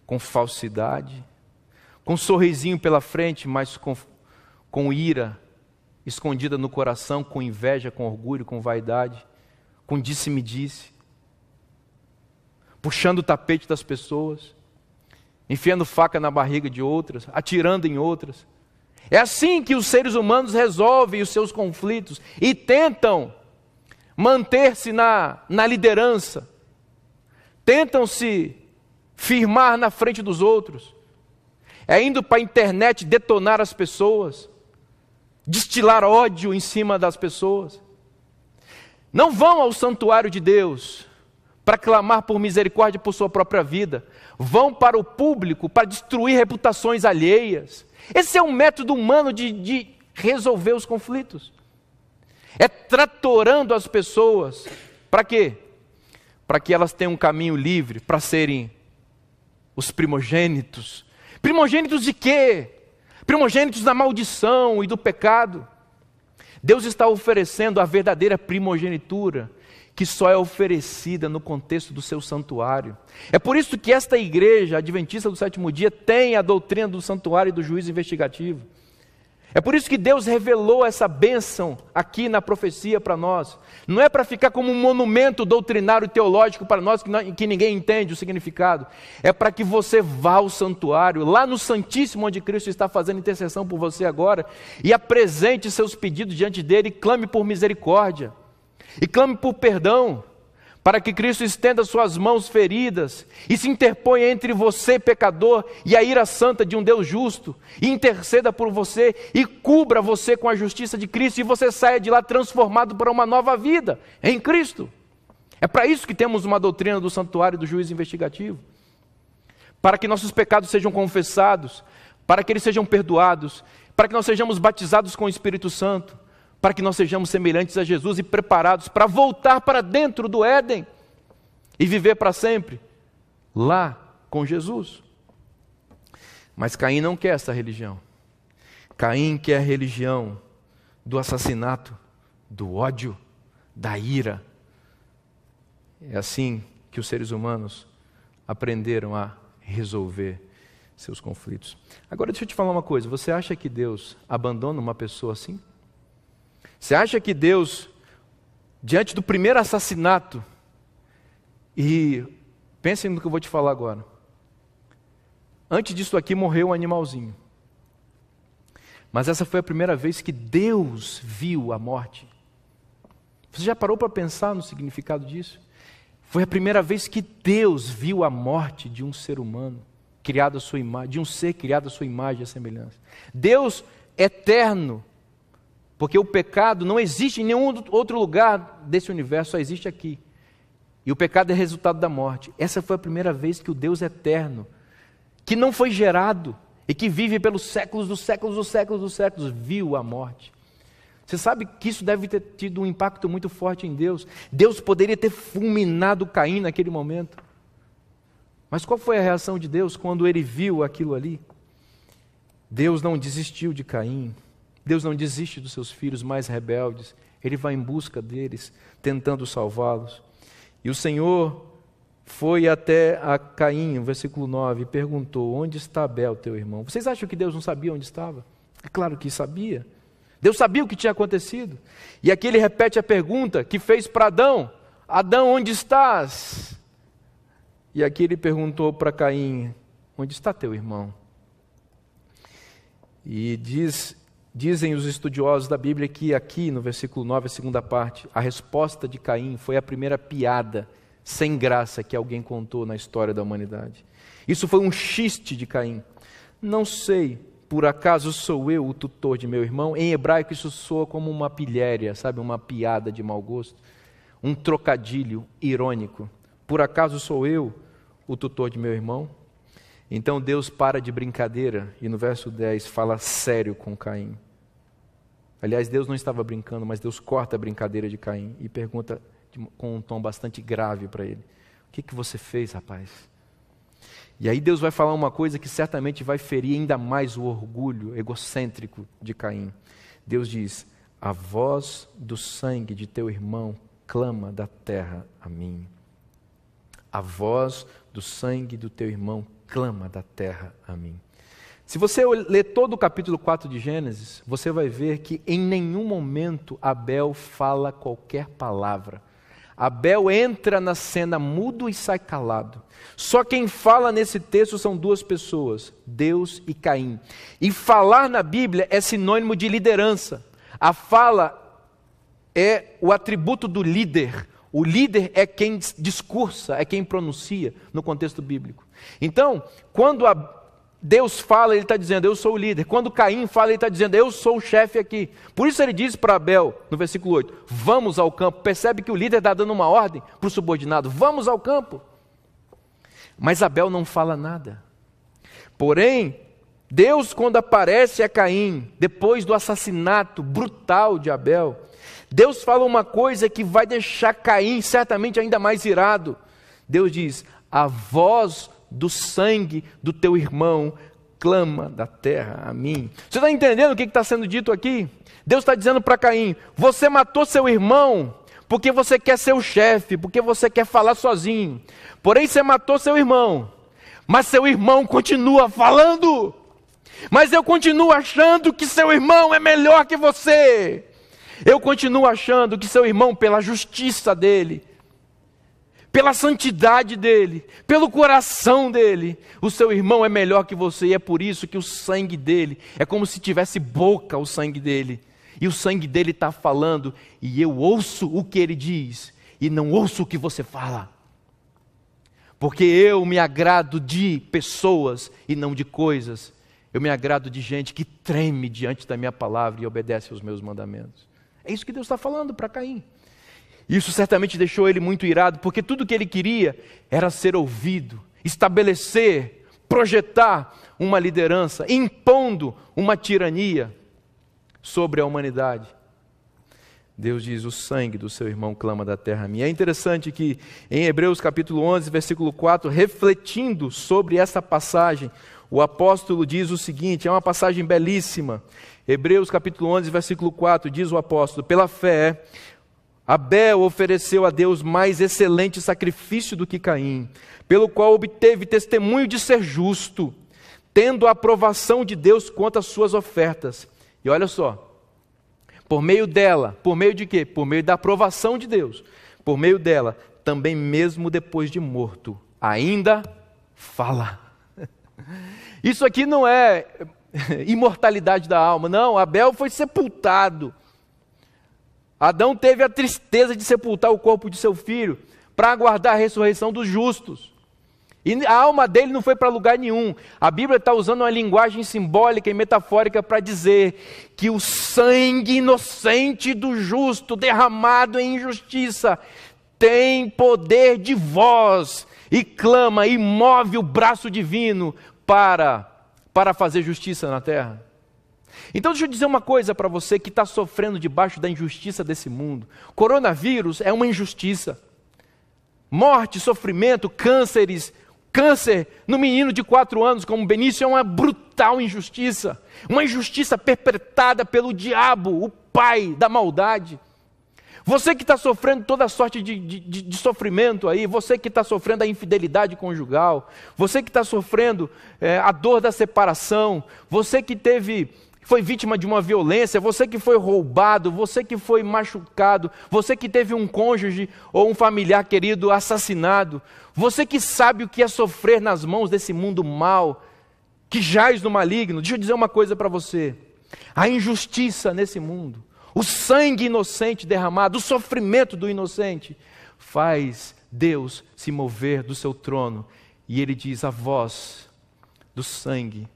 com falsidade, com sorrisinho pela frente, mas com ira escondida no coração, com inveja, com orgulho, com vaidade, com disse-me-disse. puxando o tapete das pessoas, enfiando faca na barriga de outras, atirando em outras. É assim que os seres humanos resolvem os seus conflitos e tentam manter-se na liderança, tentam se firmar na frente dos outros. É indo para a internet detonar as pessoas, destilar ódio em cima das pessoas. Não vão ao santuário de Deus para clamar por misericórdia por sua própria vida. Vão para o público para destruir reputações alheias. Esse é um método humano de resolver os conflitos. É tratorando as pessoas. Para quê? Para que elas tenham um caminho livre, para serem os primogênitos. Primogênitos de quê? Primogênitos da maldição e do pecado. Deus está oferecendo a verdadeira primogenitura, que só é oferecida no contexto do seu santuário. É por isso que esta igreja adventista do sétimo dia tem a doutrina do santuário e do juízo investigativo. É por isso que Deus revelou essa bênção aqui na profecia para nós. Não é para ficar como um monumento doutrinário teológico para nós que ninguém entende o significado. É para que você vá ao santuário, lá no Santíssimo, onde Cristo está fazendo intercessão por você agora, e apresente seus pedidos diante dele e clame por misericórdia. E clame por perdão, para que Cristo estenda suas mãos feridas e se interponha entre você, pecador, e a ira santa de um Deus justo, e interceda por você e cubra você com a justiça de Cristo, e você saia de lá transformado para uma nova vida em Cristo. É para isso que temos uma doutrina do santuário e do juízo investigativo, para que nossos pecados sejam confessados, para que eles sejam perdoados, para que nós sejamos batizados com o Espírito Santo, para que nós sejamos semelhantes a Jesus e preparados para voltar para dentro do Éden e viver para sempre lá com Jesus. Mas Caim não quer essa religião. Caim quer a religião do assassinato, do ódio, da ira. É assim que os seres humanos aprenderam a resolver seus conflitos. Agora deixa eu te falar uma coisa, você acha que Deus abandona uma pessoa assim? Você acha que Deus, diante do primeiro assassinato, e pensem no que eu vou te falar agora, antes disso aqui morreu um animalzinho, mas essa foi a primeira vez que Deus viu a morte. Você já parou para pensar no significado disso? Foi a primeira vez que Deus viu a morte de um ser humano, criado à sua imagem, de um ser criado à sua imagem e semelhança. Deus eterno, porque o pecado não existe em nenhum outro lugar desse universo, só existe aqui. E o pecado é resultado da morte. Essa foi a primeira vez que o Deus eterno, que não foi gerado e que vive pelos séculos dos séculos dos séculos dos séculos, viu a morte. Você sabe que isso deve ter tido um impacto muito forte em Deus. Deus poderia ter fulminado Caim naquele momento. Mas qual foi a reação de Deus quando ele viu aquilo ali? Deus não desistiu de Caim. Deus não desiste dos seus filhos mais rebeldes. Ele vai em busca deles, tentando salvá-los. E o Senhor foi até a Caim, versículo 9, e perguntou: onde está Abel, teu irmão? Vocês acham que Deus não sabia onde estava? É claro que sabia. Deus sabia o que tinha acontecido. E aqui ele repete a pergunta que fez para Adão: Adão, onde estás? E aqui ele perguntou para Caim: onde está teu irmão? E dizem os estudiosos da Bíblia que aqui no versículo 9, a segunda parte, a resposta de Caim foi a primeira piada sem graça que alguém contou na história da humanidade. Isso foi um xiste de Caim. Não sei, por acaso sou eu o tutor de meu irmão? Em hebraico isso soa como uma pilhéria, sabe, uma piada de mau gosto, um trocadilho irônico. Por acaso sou eu o tutor de meu irmão? Então Deus para de brincadeira e no verso 10 fala sério com Caim. Aliás, Deus não estava brincando, mas Deus corta a brincadeira de Caim e pergunta com um tom bastante grave para ele: o que você fez, rapaz? E aí Deus vai falar uma coisa que certamente vai ferir ainda mais o orgulho egocêntrico de Caim. Deus diz: a voz do sangue de teu irmão clama da terra a mim. A voz do sangue do teu irmão clama da terra a mim. Se você ler todo o capítulo 4 de Gênesis, você vai ver que em nenhum momento Abel fala qualquer palavra. Abel entra na cena mudo e sai calado. Só quem fala nesse texto são duas pessoas, Deus e Caim. E falar na Bíblia é sinônimo de liderança. A fala é o atributo do líder. O líder é quem discursa, é quem pronuncia no contexto bíblico. Então, quando Deus fala, ele está dizendo, eu sou o líder. Quando Caim fala, ele está dizendo, eu sou o chefe aqui. Por isso ele diz para Abel, no versículo 8, vamos ao campo. Percebe que o líder está dando uma ordem para o subordinado, vamos ao campo. Mas Abel não fala nada. Porém, Deus, quando aparece a Caim, depois do assassinato brutal de Abel, Deus fala uma coisa que vai deixar Caim certamente ainda mais irado. Deus diz, a voz do sangue do teu irmão clama da terra a mim. Você está entendendo o que está sendo dito aqui? Deus está dizendo para Caim, você matou seu irmão porque você quer ser o chefe, porque você quer falar sozinho. Porém você matou seu irmão, mas seu irmão continua falando. Mas eu continuo achando que seu irmão é melhor que você. Eu continuo achando que seu irmão, pela justiça dele, pela santidade dele, pelo coração dele, o seu irmão é melhor que você. E é por isso que o sangue dele, é como se tivesse boca o sangue dele. E o sangue dele está falando, e eu ouço o que ele diz, e não ouço o que você fala. Porque eu me agrado de pessoas e não de coisas. Eu me agrado de gente que treme diante da minha palavra e obedece aos meus mandamentos. É isso que Deus está falando para Caim. Isso certamente deixou ele muito irado, porque tudo que ele queria era ser ouvido, estabelecer, projetar uma liderança, impondo uma tirania sobre a humanidade. Deus diz, o sangue do seu irmão clama da terra a mim. É interessante que em Hebreus capítulo 11, versículo 4, refletindo sobre essa passagem, o apóstolo diz o seguinte, é uma passagem belíssima. Hebreus capítulo 11, versículo 4, diz o apóstolo, pela fé, Abel ofereceu a Deus mais excelente sacrifício do que Caim, pelo qual obteve testemunho de ser justo, tendo a aprovação de Deus quanto às suas ofertas. E olha só, por meio dela, por meio de quê? Por meio da aprovação de Deus. Por meio dela, também mesmo depois de morto, ainda fala. Isso aqui não é imortalidade da alma, não. Abel foi sepultado. Adão teve a tristeza de sepultar o corpo de seu filho para aguardar a ressurreição dos justos. E a alma dele não foi para lugar nenhum. A Bíblia está usando uma linguagem simbólica e metafórica para dizer que o sangue inocente do justo derramado em injustiça tem poder de voz e clama e move o braço divino para fazer justiça na terra. Então deixa eu dizer uma coisa para você que está sofrendo debaixo da injustiça desse mundo. Coronavírus é uma injustiça. Morte, sofrimento, câncer no menino de 4 anos como Benício é uma brutal injustiça. Uma injustiça perpetrada pelo diabo, o pai da maldade. Você que está sofrendo toda sorte de sofrimento aí, você que está sofrendo a infidelidade conjugal, você que está sofrendo a dor da separação, você que foi vítima de uma violência, você que foi roubado, você que foi machucado, você que teve um cônjuge ou um familiar querido assassinado, você que sabe o que é sofrer nas mãos desse mundo mau, que jaz no maligno. Deixa eu dizer uma coisa para você, a injustiça nesse mundo, o sangue inocente derramado, o sofrimento do inocente, faz Deus se mover do seu trono, e Ele diz, a voz do sangue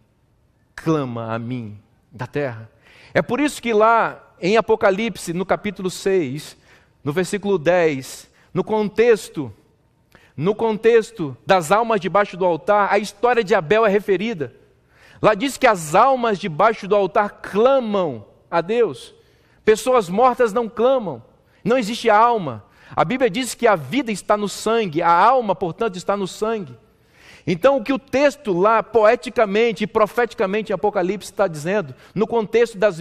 clama a mim, da terra. É por isso que lá em Apocalipse, no capítulo 6, no versículo 10, no contexto das almas debaixo do altar, a história de Abel é referida. Lá diz que as almas debaixo do altar clamam a Deus. Pessoas mortas não clamam, não existe alma. A Bíblia diz que a vida está no sangue, a alma, portanto, está no sangue. Então, o que o texto lá, poeticamente e profeticamente em Apocalipse está dizendo, no contexto dos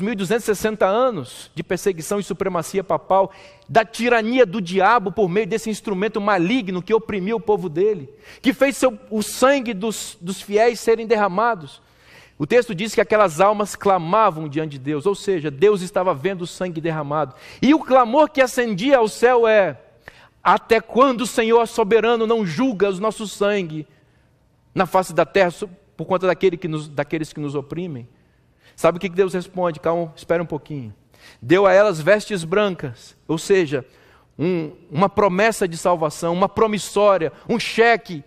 1260 anos de perseguição e supremacia papal, da tirania do diabo por meio desse instrumento maligno que oprimiu o povo dele, que fez o sangue dos fiéis serem derramados, O texto diz que aquelas almas clamavam diante de Deus, ou seja, Deus estava vendo o sangue derramado. E o clamor que ascendia ao céu é: até quando o Senhor soberano não julga o nosso sangue na face da terra por conta daqueles que nos oprimem? Sabe o que Deus responde? Calma, espera um pouquinho. Deu a elas vestes brancas, ou seja, uma promessa de salvação, uma promissória, um cheque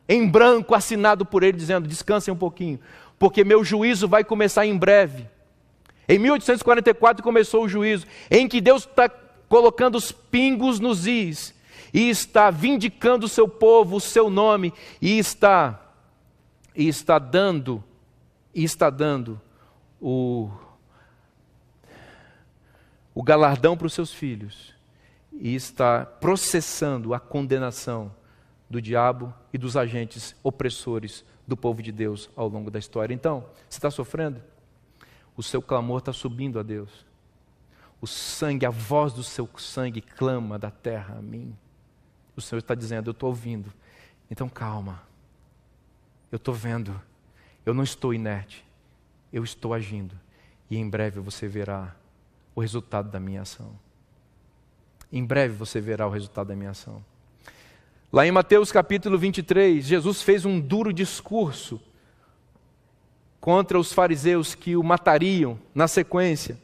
em branco assinado por ele, dizendo: descansem um pouquinho, porque meu juízo vai começar em breve. Em 1844 começou o juízo, em que Deus está colocando os pingos nos is, e está vindicando o seu povo, o seu nome, e está dando o galardão para os seus filhos, e está processando a condenação do diabo e dos agentes opressores do povo de Deus ao longo da história. Então, você está sofrendo? O seu clamor está subindo a Deus. O sangue, a voz do seu sangue clama da terra a mim. O Senhor está dizendo: eu estou ouvindo. Então calma. Eu estou vendo. Eu não estou inerte. Eu estou agindo. E em breve você verá o resultado da minha ação. Em breve você verá o resultado da minha ação. Lá em Mateus capítulo 23, Jesus fez um duro discurso contra os fariseus que o matariam na sequência.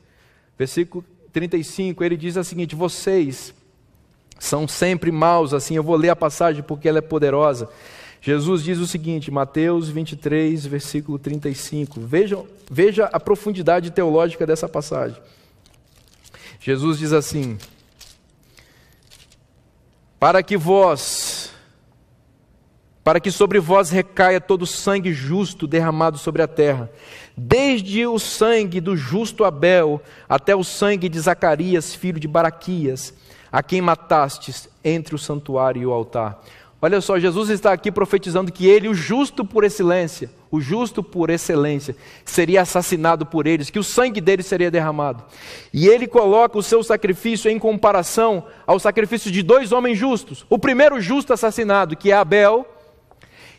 Versículo 35, ele diz o seguinte: vocês são sempre maus, assim, eu vou ler a passagem porque ela é poderosa. Jesus diz o seguinte, Mateus 23, versículo 35. Veja a profundidade teológica dessa passagem. Jesus diz assim: para que sobre vós recaia todo o sangue justo derramado sobre a terra, desde o sangue do justo Abel até o sangue de Zacarias, filho de Baraquias, a quem matastes entre o santuário e o altar. Olha só, Jesus está aqui profetizando que ele, o justo por excelência, seria assassinado por eles, que o sangue dele seria derramado. E ele coloca o seu sacrifício em comparação ao sacrifício de dois homens justos. O primeiro justo assassinado, que é Abel,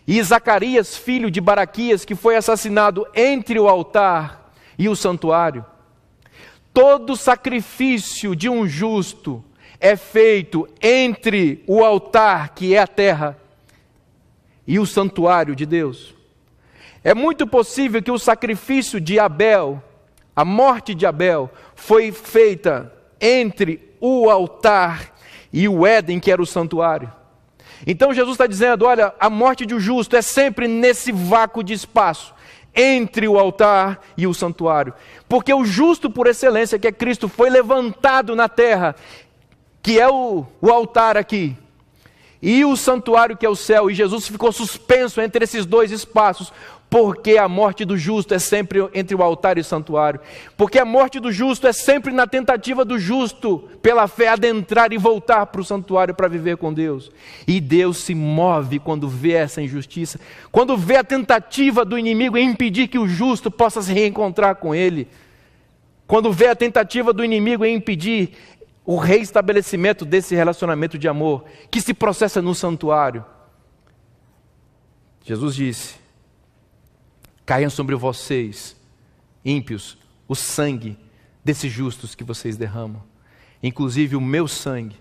e Zacarias, filho de Baraquias, que foi assassinado entre o altar e o santuário. Todo sacrifício de um justo é feito entre o altar, que é a terra, e o santuário de Deus. É muito possível que o sacrifício de Abel, a morte de Abel, foi feita entre o altar e o Éden, que era o santuário. Então Jesus está dizendo: olha, a morte de um justo é sempre nesse vácuo de espaço, entre o altar e o santuário. Porque o justo por excelência, que é Cristo, foi levantado na terra, que é o altar aqui, e o santuário, que é o céu, e Jesus ficou suspenso entre esses dois espaços, porque a morte do justo é sempre entre o altar e o santuário, porque a morte do justo é sempre na tentativa do justo, pela fé, adentrar e voltar para o santuário para viver com Deus. E Deus se move quando vê essa injustiça, quando vê a tentativa do inimigo em impedir que o justo possa se reencontrar com Ele, quando vê a tentativa do inimigo em impedir o reestabelecimento desse relacionamento de amor, que se processa no santuário. Jesus disse: caiam sobre vocês, ímpios, o sangue desses justos que vocês derramam, inclusive o meu sangue,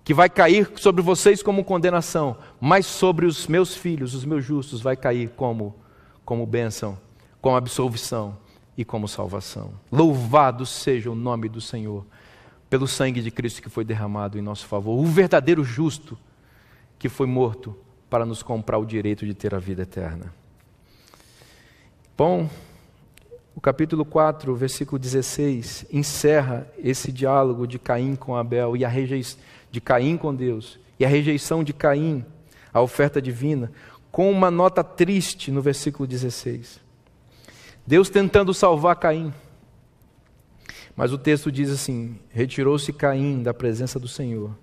que vai cair sobre vocês como condenação, mas sobre os meus filhos, os meus justos, vai cair como bênção, como absolvição e como salvação. Louvado seja o nome do Senhor, pelo sangue de Cristo que foi derramado em nosso favor, o verdadeiro justo que foi morto para nos comprar o direito de ter a vida eterna. Bom, o capítulo 4, versículo 16, encerra esse diálogo de Caim com Abel, e de Caim com Deus, e a rejeição de Caim à oferta divina, com uma nota triste no versículo 16. Deus tentando salvar Caim. Mas o texto diz assim: retirou-se Caim da presença do Senhor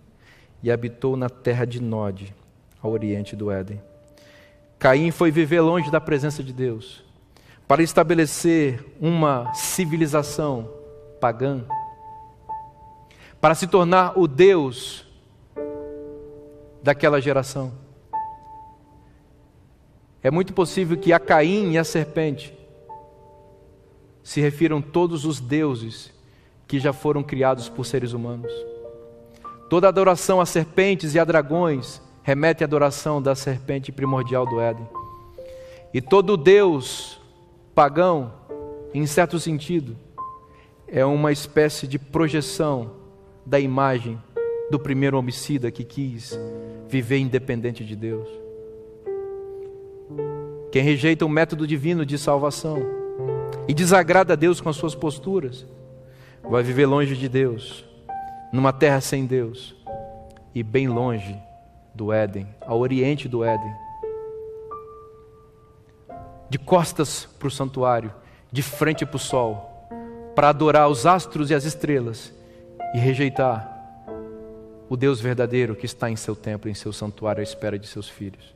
e habitou na terra de Nod, ao oriente do Éden. Caim foi viver longe da presença de Deus, para estabelecer uma civilização pagã, para se tornar o Deus daquela geração. É muito possível que a Caim e a serpente se refiram todos os deuses que já foram criados por seres humanos. Toda adoração a serpentes e a dragões remete à adoração da serpente primordial do Éden. E todo Deus pagão, em certo sentido, é uma espécie de projeção da imagem do primeiro homicida que quis viver independente de Deus. Quem rejeita o método divino de salvação e desagrada a Deus com as suas posturas, vai viver longe de Deus, numa terra sem Deus, e bem longe do Éden, ao oriente do Éden. De costas para o santuário, de frente para o sol, para adorar os astros e as estrelas, e rejeitar o Deus verdadeiro que está em seu templo, em seu santuário, à espera de seus filhos.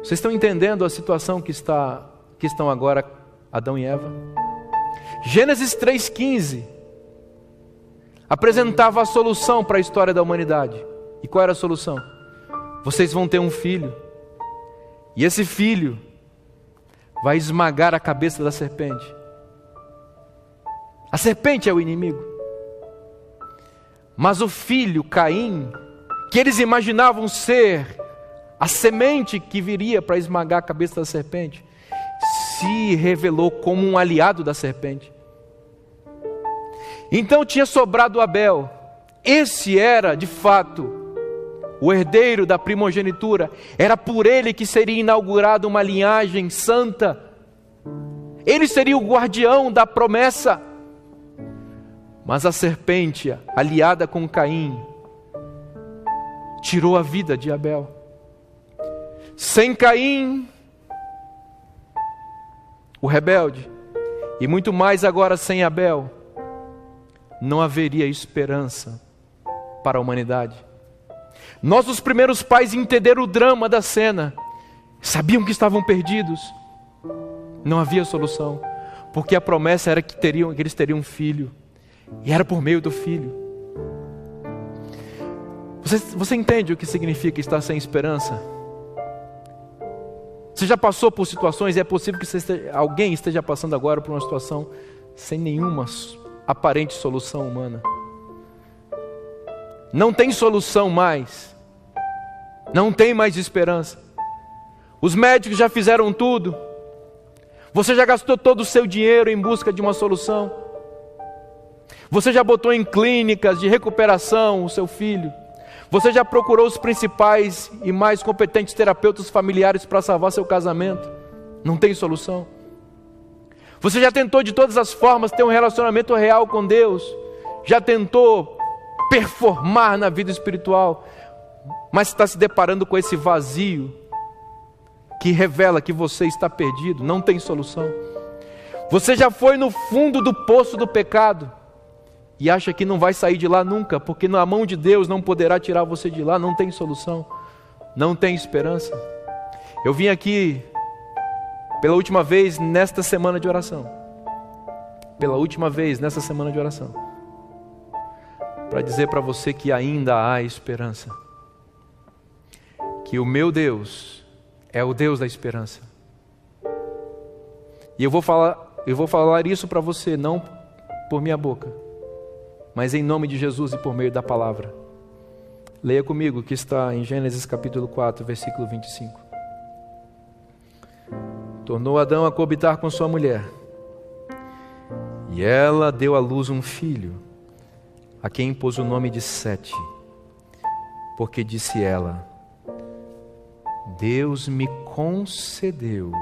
Vocês estão entendendo a situação que estão agora Adão e Eva? Gênesis 3,15 apresentava a solução para a história da humanidade. E qual era a solução? Vocês vão ter um filho, e esse filho vai esmagar a cabeça da serpente. A serpente é o inimigo. Mas o filho, Caim, que eles imaginavam ser a semente que viria para esmagar a cabeça da serpente, se revelou como um aliado da serpente. Então tinha sobrado Abel. Esse era, de fato, o herdeiro da primogenitura. Era por ele que seria inaugurada uma linhagem santa. Ele seria o guardião da promessa. Mas a serpente, aliada com Caim, tirou a vida de Abel. Sem Caim, o rebelde, e muito mais agora sem Abel, não haveria esperança para a humanidade. Nossos primeiros pais entenderam o drama da cena, sabiam que estavam perdidos. Não havia solução, porque a promessa era que eles teriam um filho, e era por meio do filho. Você entende o que significa estar sem esperança? Você já passou por situações, e é possível que alguém esteja passando agora por uma situação sem nenhuma aparente solução humana. Não tem solução mais. Não tem mais esperança. Os médicos já fizeram tudo. Você já gastou todo o seu dinheiro em busca de uma solução. Você já botou em clínicas de recuperação o seu filho. Você já procurou os principais e mais competentes terapeutas familiares para salvar seu casamento. Não tem solução. Você já tentou de todas as formas ter um relacionamento real com Deus. Já tentou performar na vida espiritual, mas está se deparando com esse vazio que revela que você está perdido. Não tem solução. Você já foi no fundo do poço do pecado e acha que não vai sair de lá nunca, porque na mão de Deus não poderá tirar você de lá. Não tem solução, não tem esperança. Eu vim aqui pela última vez nesta semana de oração, para dizer para você que ainda há esperança, que o meu Deus é o Deus da esperança. E eu vou falar isso para você, não por minha boca, mas em nome de Jesus e por meio da palavra. Leia comigo o que está em Gênesis capítulo 4, versículo 25. Tornou Adão a coabitar com sua mulher, e ela deu à luz um filho, a quem pôs o nome de Sete, porque disse ela: Deus me concedeu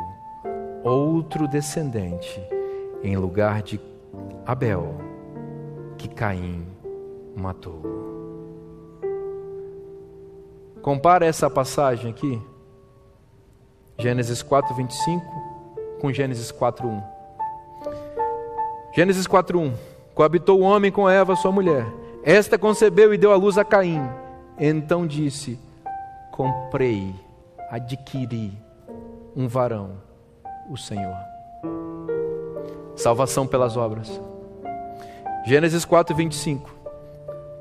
outro descendente em lugar de Abel, que Caim matou. Compara essa passagem aqui, Gênesis 4:25, com Gênesis 4:1. Gênesis 4:1. Coabitou o homem com Eva, sua mulher. Esta concebeu e deu à luz a Caim. Então disse: adquiri um varão, o Senhor. Salvação pelas obras. Gênesis 4:25.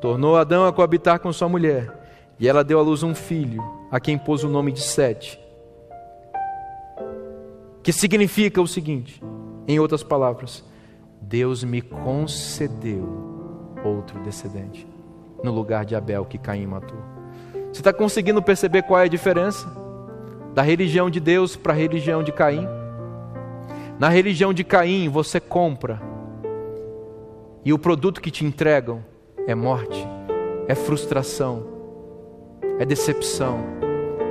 Tornou Adão a coabitar com sua mulher, e ela deu à luz um filho, a quem pôs o nome de Sete. que significa o seguinte, em outras palavras: Deus me concedeu outro descendente, no lugar de Abel que Caim matou. Você está conseguindo perceber qual é a diferença da religião de Deus para a religião de Caim? Na religião de Caim você compra, e o produto que te entregam é morte, é frustração, é decepção,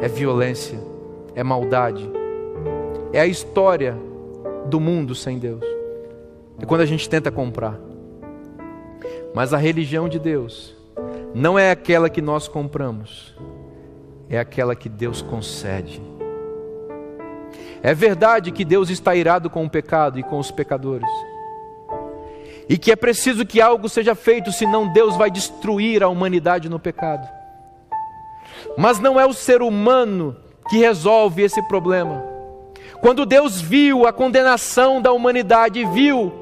é violência, é maldade. É a história do mundo sem Deus. É quando a gente tenta comprar. Mas a religião de Deus não é aquela que nós compramos, é aquela que Deus concede. É verdade que Deus está irado com o pecado e com os pecadores, e que é preciso que algo seja feito, senão Deus vai destruir a humanidade no pecado. Mas não é o ser humano que resolve esse problema. Quando Deus viu a condenação da humanidade e viu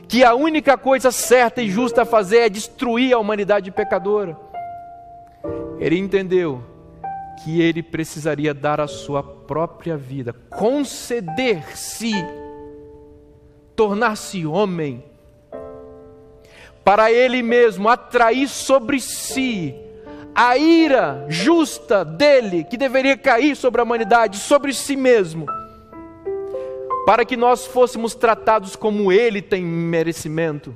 que a única coisa certa e justa a fazer é destruir a humanidade pecadora, Ele entendeu que Ele precisaria dar a sua própria vida, conceder-se, tornar-se homem, para Ele mesmo atrair sobre si a ira justa dele, que deveria cair sobre a humanidade, sobre si mesmo, para que nós fôssemos tratados como Ele tem merecimento.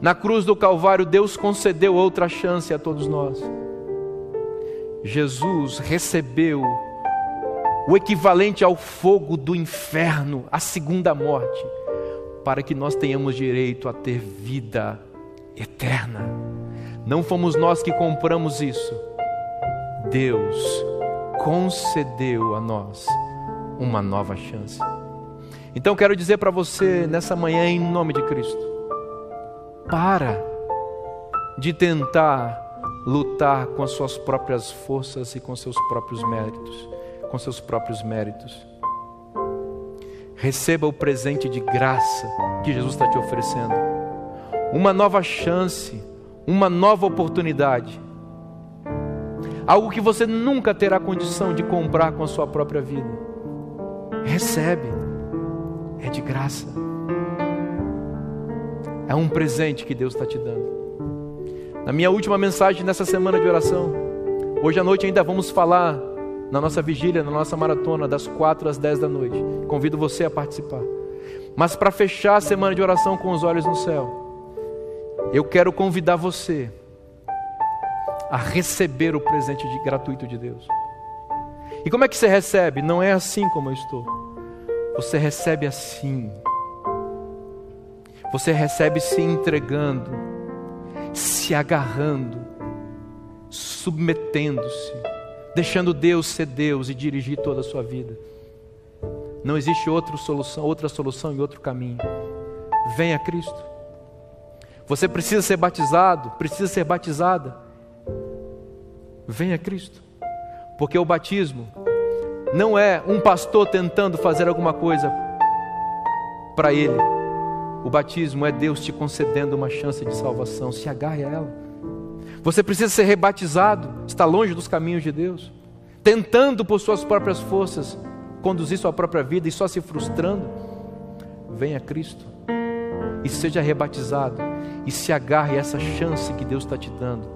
Na cruz do Calvário, Deus concedeu outra chance a todos nós. Jesus recebeu o equivalente ao fogo do inferno, a segunda morte, para que nós tenhamos direito a ter vida eterna. Não fomos nós que compramos isso. Deus concedeu a nós uma nova chance. Então quero dizer para você nessa manhã, em nome de Cristo: para de tentar lutar com as suas próprias forças e com seus próprios méritos. Receba o presente de graça que Jesus está te oferecendo. Uma nova chance, uma nova oportunidade. Algo que você nunca terá condição de comprar com a sua própria vida. Recebe. É de graça. É um presente que Deus está te dando. Na minha última mensagem nessa semana de oração, hoje à noite ainda vamos falar na nossa vigília, na nossa maratona, das 4 às 10 da noite. Convido você a participar. Mas para fechar a semana de oração com os olhos no céu, eu quero convidar você a receber o presente gratuito de Deus. E como é que você recebe? Não é assim como eu estou. Você recebe assim. Você recebe se entregando, se agarrando, submetendo-se, deixando Deus ser Deus e dirigir toda a sua vida. Não existe outra solução e outro caminho. Venha a Cristo. Você precisa ser batizado, precisa ser batizada. Venha a Cristo. Porque o batismo não é um pastor tentando fazer alguma coisa para ele. O batismo é Deus te concedendo uma chance de salvação. Se agarre a ela. Você precisa ser rebatizado, está longe dos caminhos de Deus, tentando por suas próprias forças conduzir sua própria vida e só se frustrando. Venha a Cristo e seja rebatizado e se agarre a essa chance que Deus está te dando.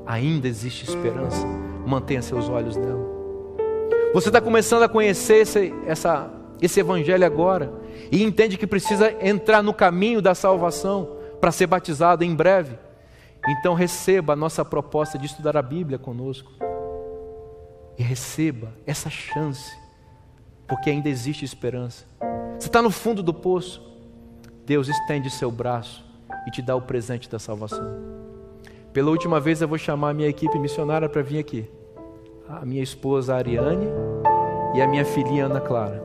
Ainda existe esperança. Mantenha seus olhos nela. Você está começando a conhecer esse evangelho agora e entende que precisa entrar no caminho da salvação para ser batizado em breve. Então receba a nossa proposta de estudar a Bíblia conosco e receba essa chance, porque ainda existe esperança. Você está no fundo do poço, Deus estende seu braço e te dá o presente da salvação. Pela última vez eu vou chamar a minha equipe missionária para vir aqui. A minha esposa Ariane e a minha filhinha Ana Clara.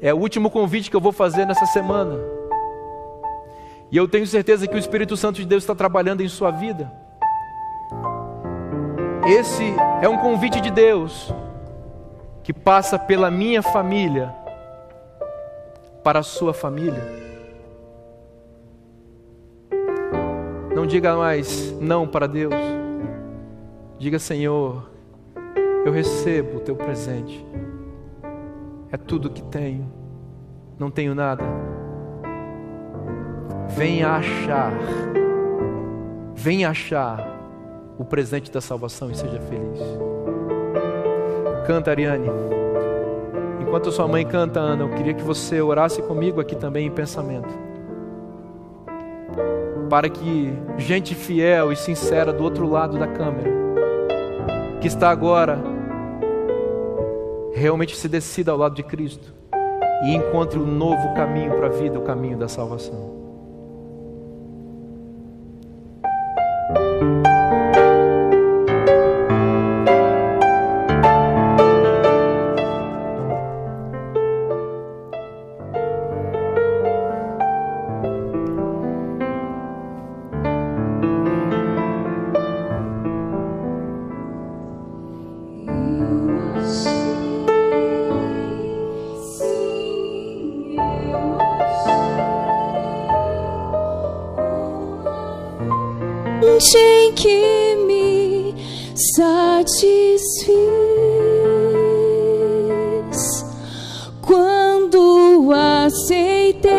É o último convite que eu vou fazer nessa semana. E eu tenho certeza que o Espírito Santo de Deus está trabalhando em sua vida. Esse é um convite de Deus que passa pela minha família para a sua família. Não diga mais não para Deus. Diga: Senhor, eu recebo o teu presente. é tudo que tenho, não tenho nada. Venha achar o presente da salvação e seja feliz. Canta, Ariane. Enquanto sua mãe canta, Ana, eu queria que você orasse comigo aqui também em pensamento, para que gente fiel e sincera do outro lado da câmera, que está agora, realmente se decida ao lado de Cristo e encontre um novo caminho para a vida, o caminho da salvação. Em que me satisfiz quando aceitei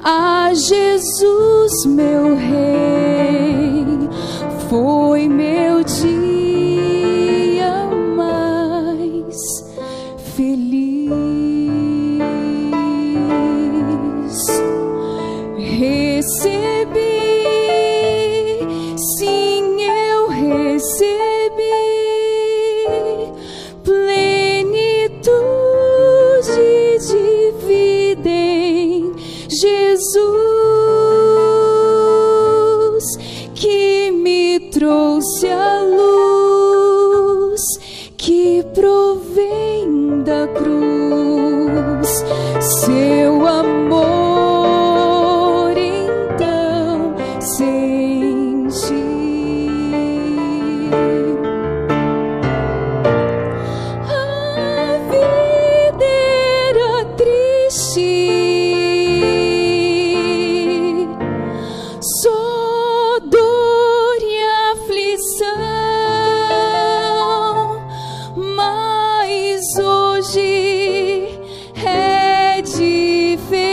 a Jesus, meu Rei. Foi meu dia mais feliz. Recebi, plenitude de vida em Jesus, que me trouxe a luz que provém da cruz. Seu amor então senti. Só dor e aflição, mas hoje é diferente.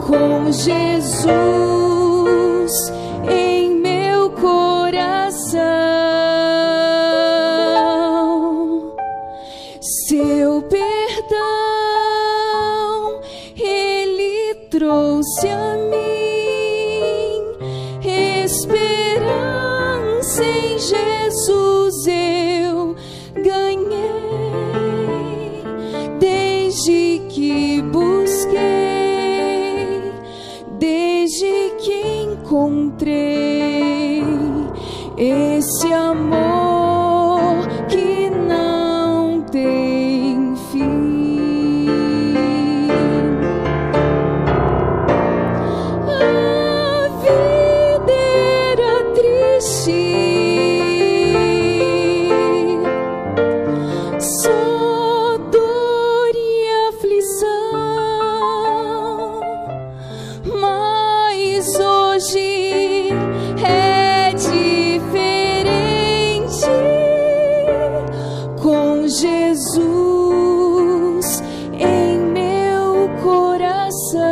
Com Jesus em meu coração, seu perdão Ele trouxe a mim. Esperança em Jesus eu ganhei, desde que busquei, desde que encontrei esse amor que não tem fim. A vida era triste, só dor e aflição, mas hoje é diferente. Com Jesus em meu coração,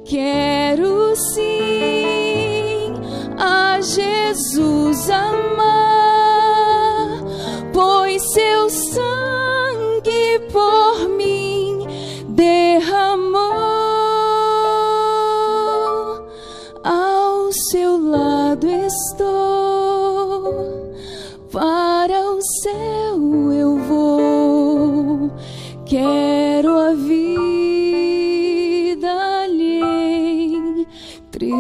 quero sim a Jesus amar, pois seu sangue por mim derramou. Ao seu lado estou, para o céu eu vou. Quero a vida lhe entregar.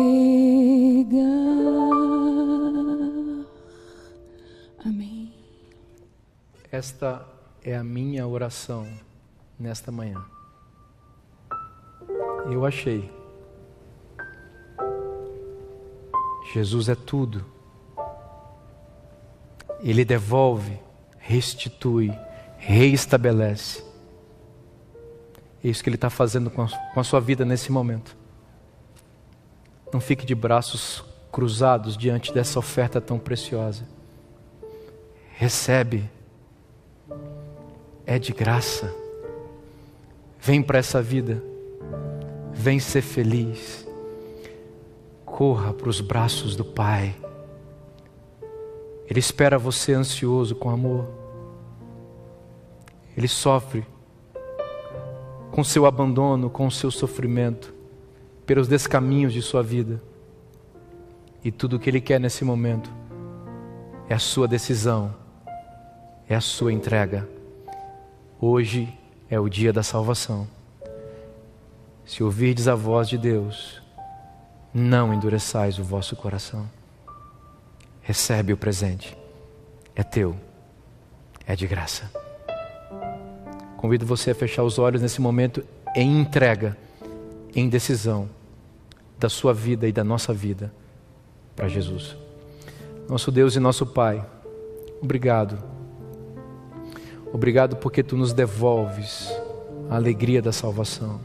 Amém. Esta é a minha oração nesta manhã. Eu achei. Jesus é tudo. Ele devolve, restitui, reestabelece. É isso que Ele está fazendo com a sua vida nesse momento. Não fique de braços cruzados diante dessa oferta tão preciosa. Recebe, é de graça. Vem para essa vida, vem ser feliz. Corra para os braços do Pai. Ele espera você ansioso com amor. Ele sofre com seu abandono, com o seu sofrimento, pelos descaminhos de sua vida. E tudo o que Ele quer nesse momento é a sua decisão, é a sua entrega. Hoje é o dia da salvação. Se ouvirdes a voz de Deus, não endureçais o vosso coração. Recebe o presente, é teu, é de graça. Convido você a fechar os olhos nesse momento em entrega, em decisão da sua vida e da nossa vida para Jesus. Nosso Deus e nosso Pai, obrigado. Obrigado porque Tu nos devolves a alegria da salvação.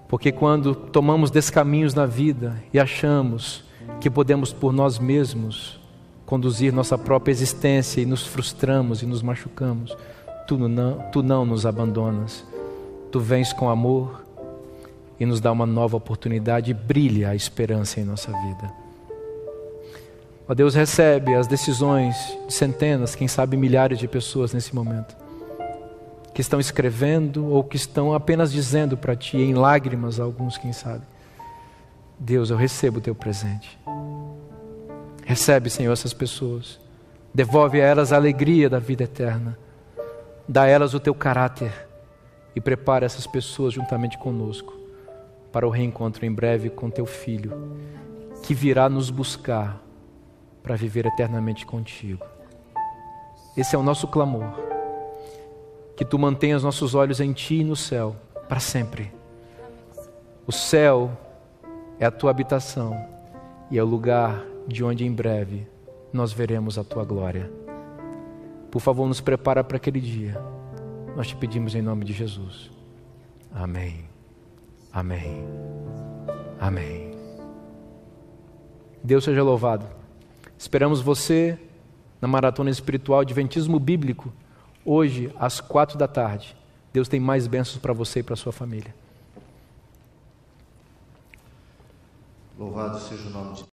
Porque quando tomamos descaminhos na vida e achamos que podemos por nós mesmos conduzir nossa própria existência e nos frustramos e nos machucamos, Tu não nos abandonas. Tu vens com amor e nos dá uma nova oportunidade e brilha a esperança em nossa vida. Ó Deus, recebe as decisões de centenas, quem sabe milhares de pessoas nesse momento, que estão escrevendo ou que estão apenas dizendo para Ti, em lágrimas alguns, quem sabe. Deus, eu recebo o Teu presente. Recebe, Senhor, essas pessoas. Devolve a elas a alegria da vida eterna. Dá a elas o Teu caráter e prepara essas pessoas juntamente conosco para o reencontro em breve com Teu Filho, que virá nos buscar para viver eternamente contigo. Esse é o nosso clamor. Que Tu mantenhas nossos olhos em Ti e no céu, para sempre. O céu é a Tua habitação e é o lugar de onde em breve nós veremos a Tua glória. Por favor, nos prepara para aquele dia. Nós Te pedimos em nome de Jesus. Amém. Amém. Amém. Deus seja louvado. Esperamos você na Maratona Espiritual Adventismo Bíblico, hoje às 16h. Deus tem mais bênçãos para você e para a sua família. Louvado seja o nome de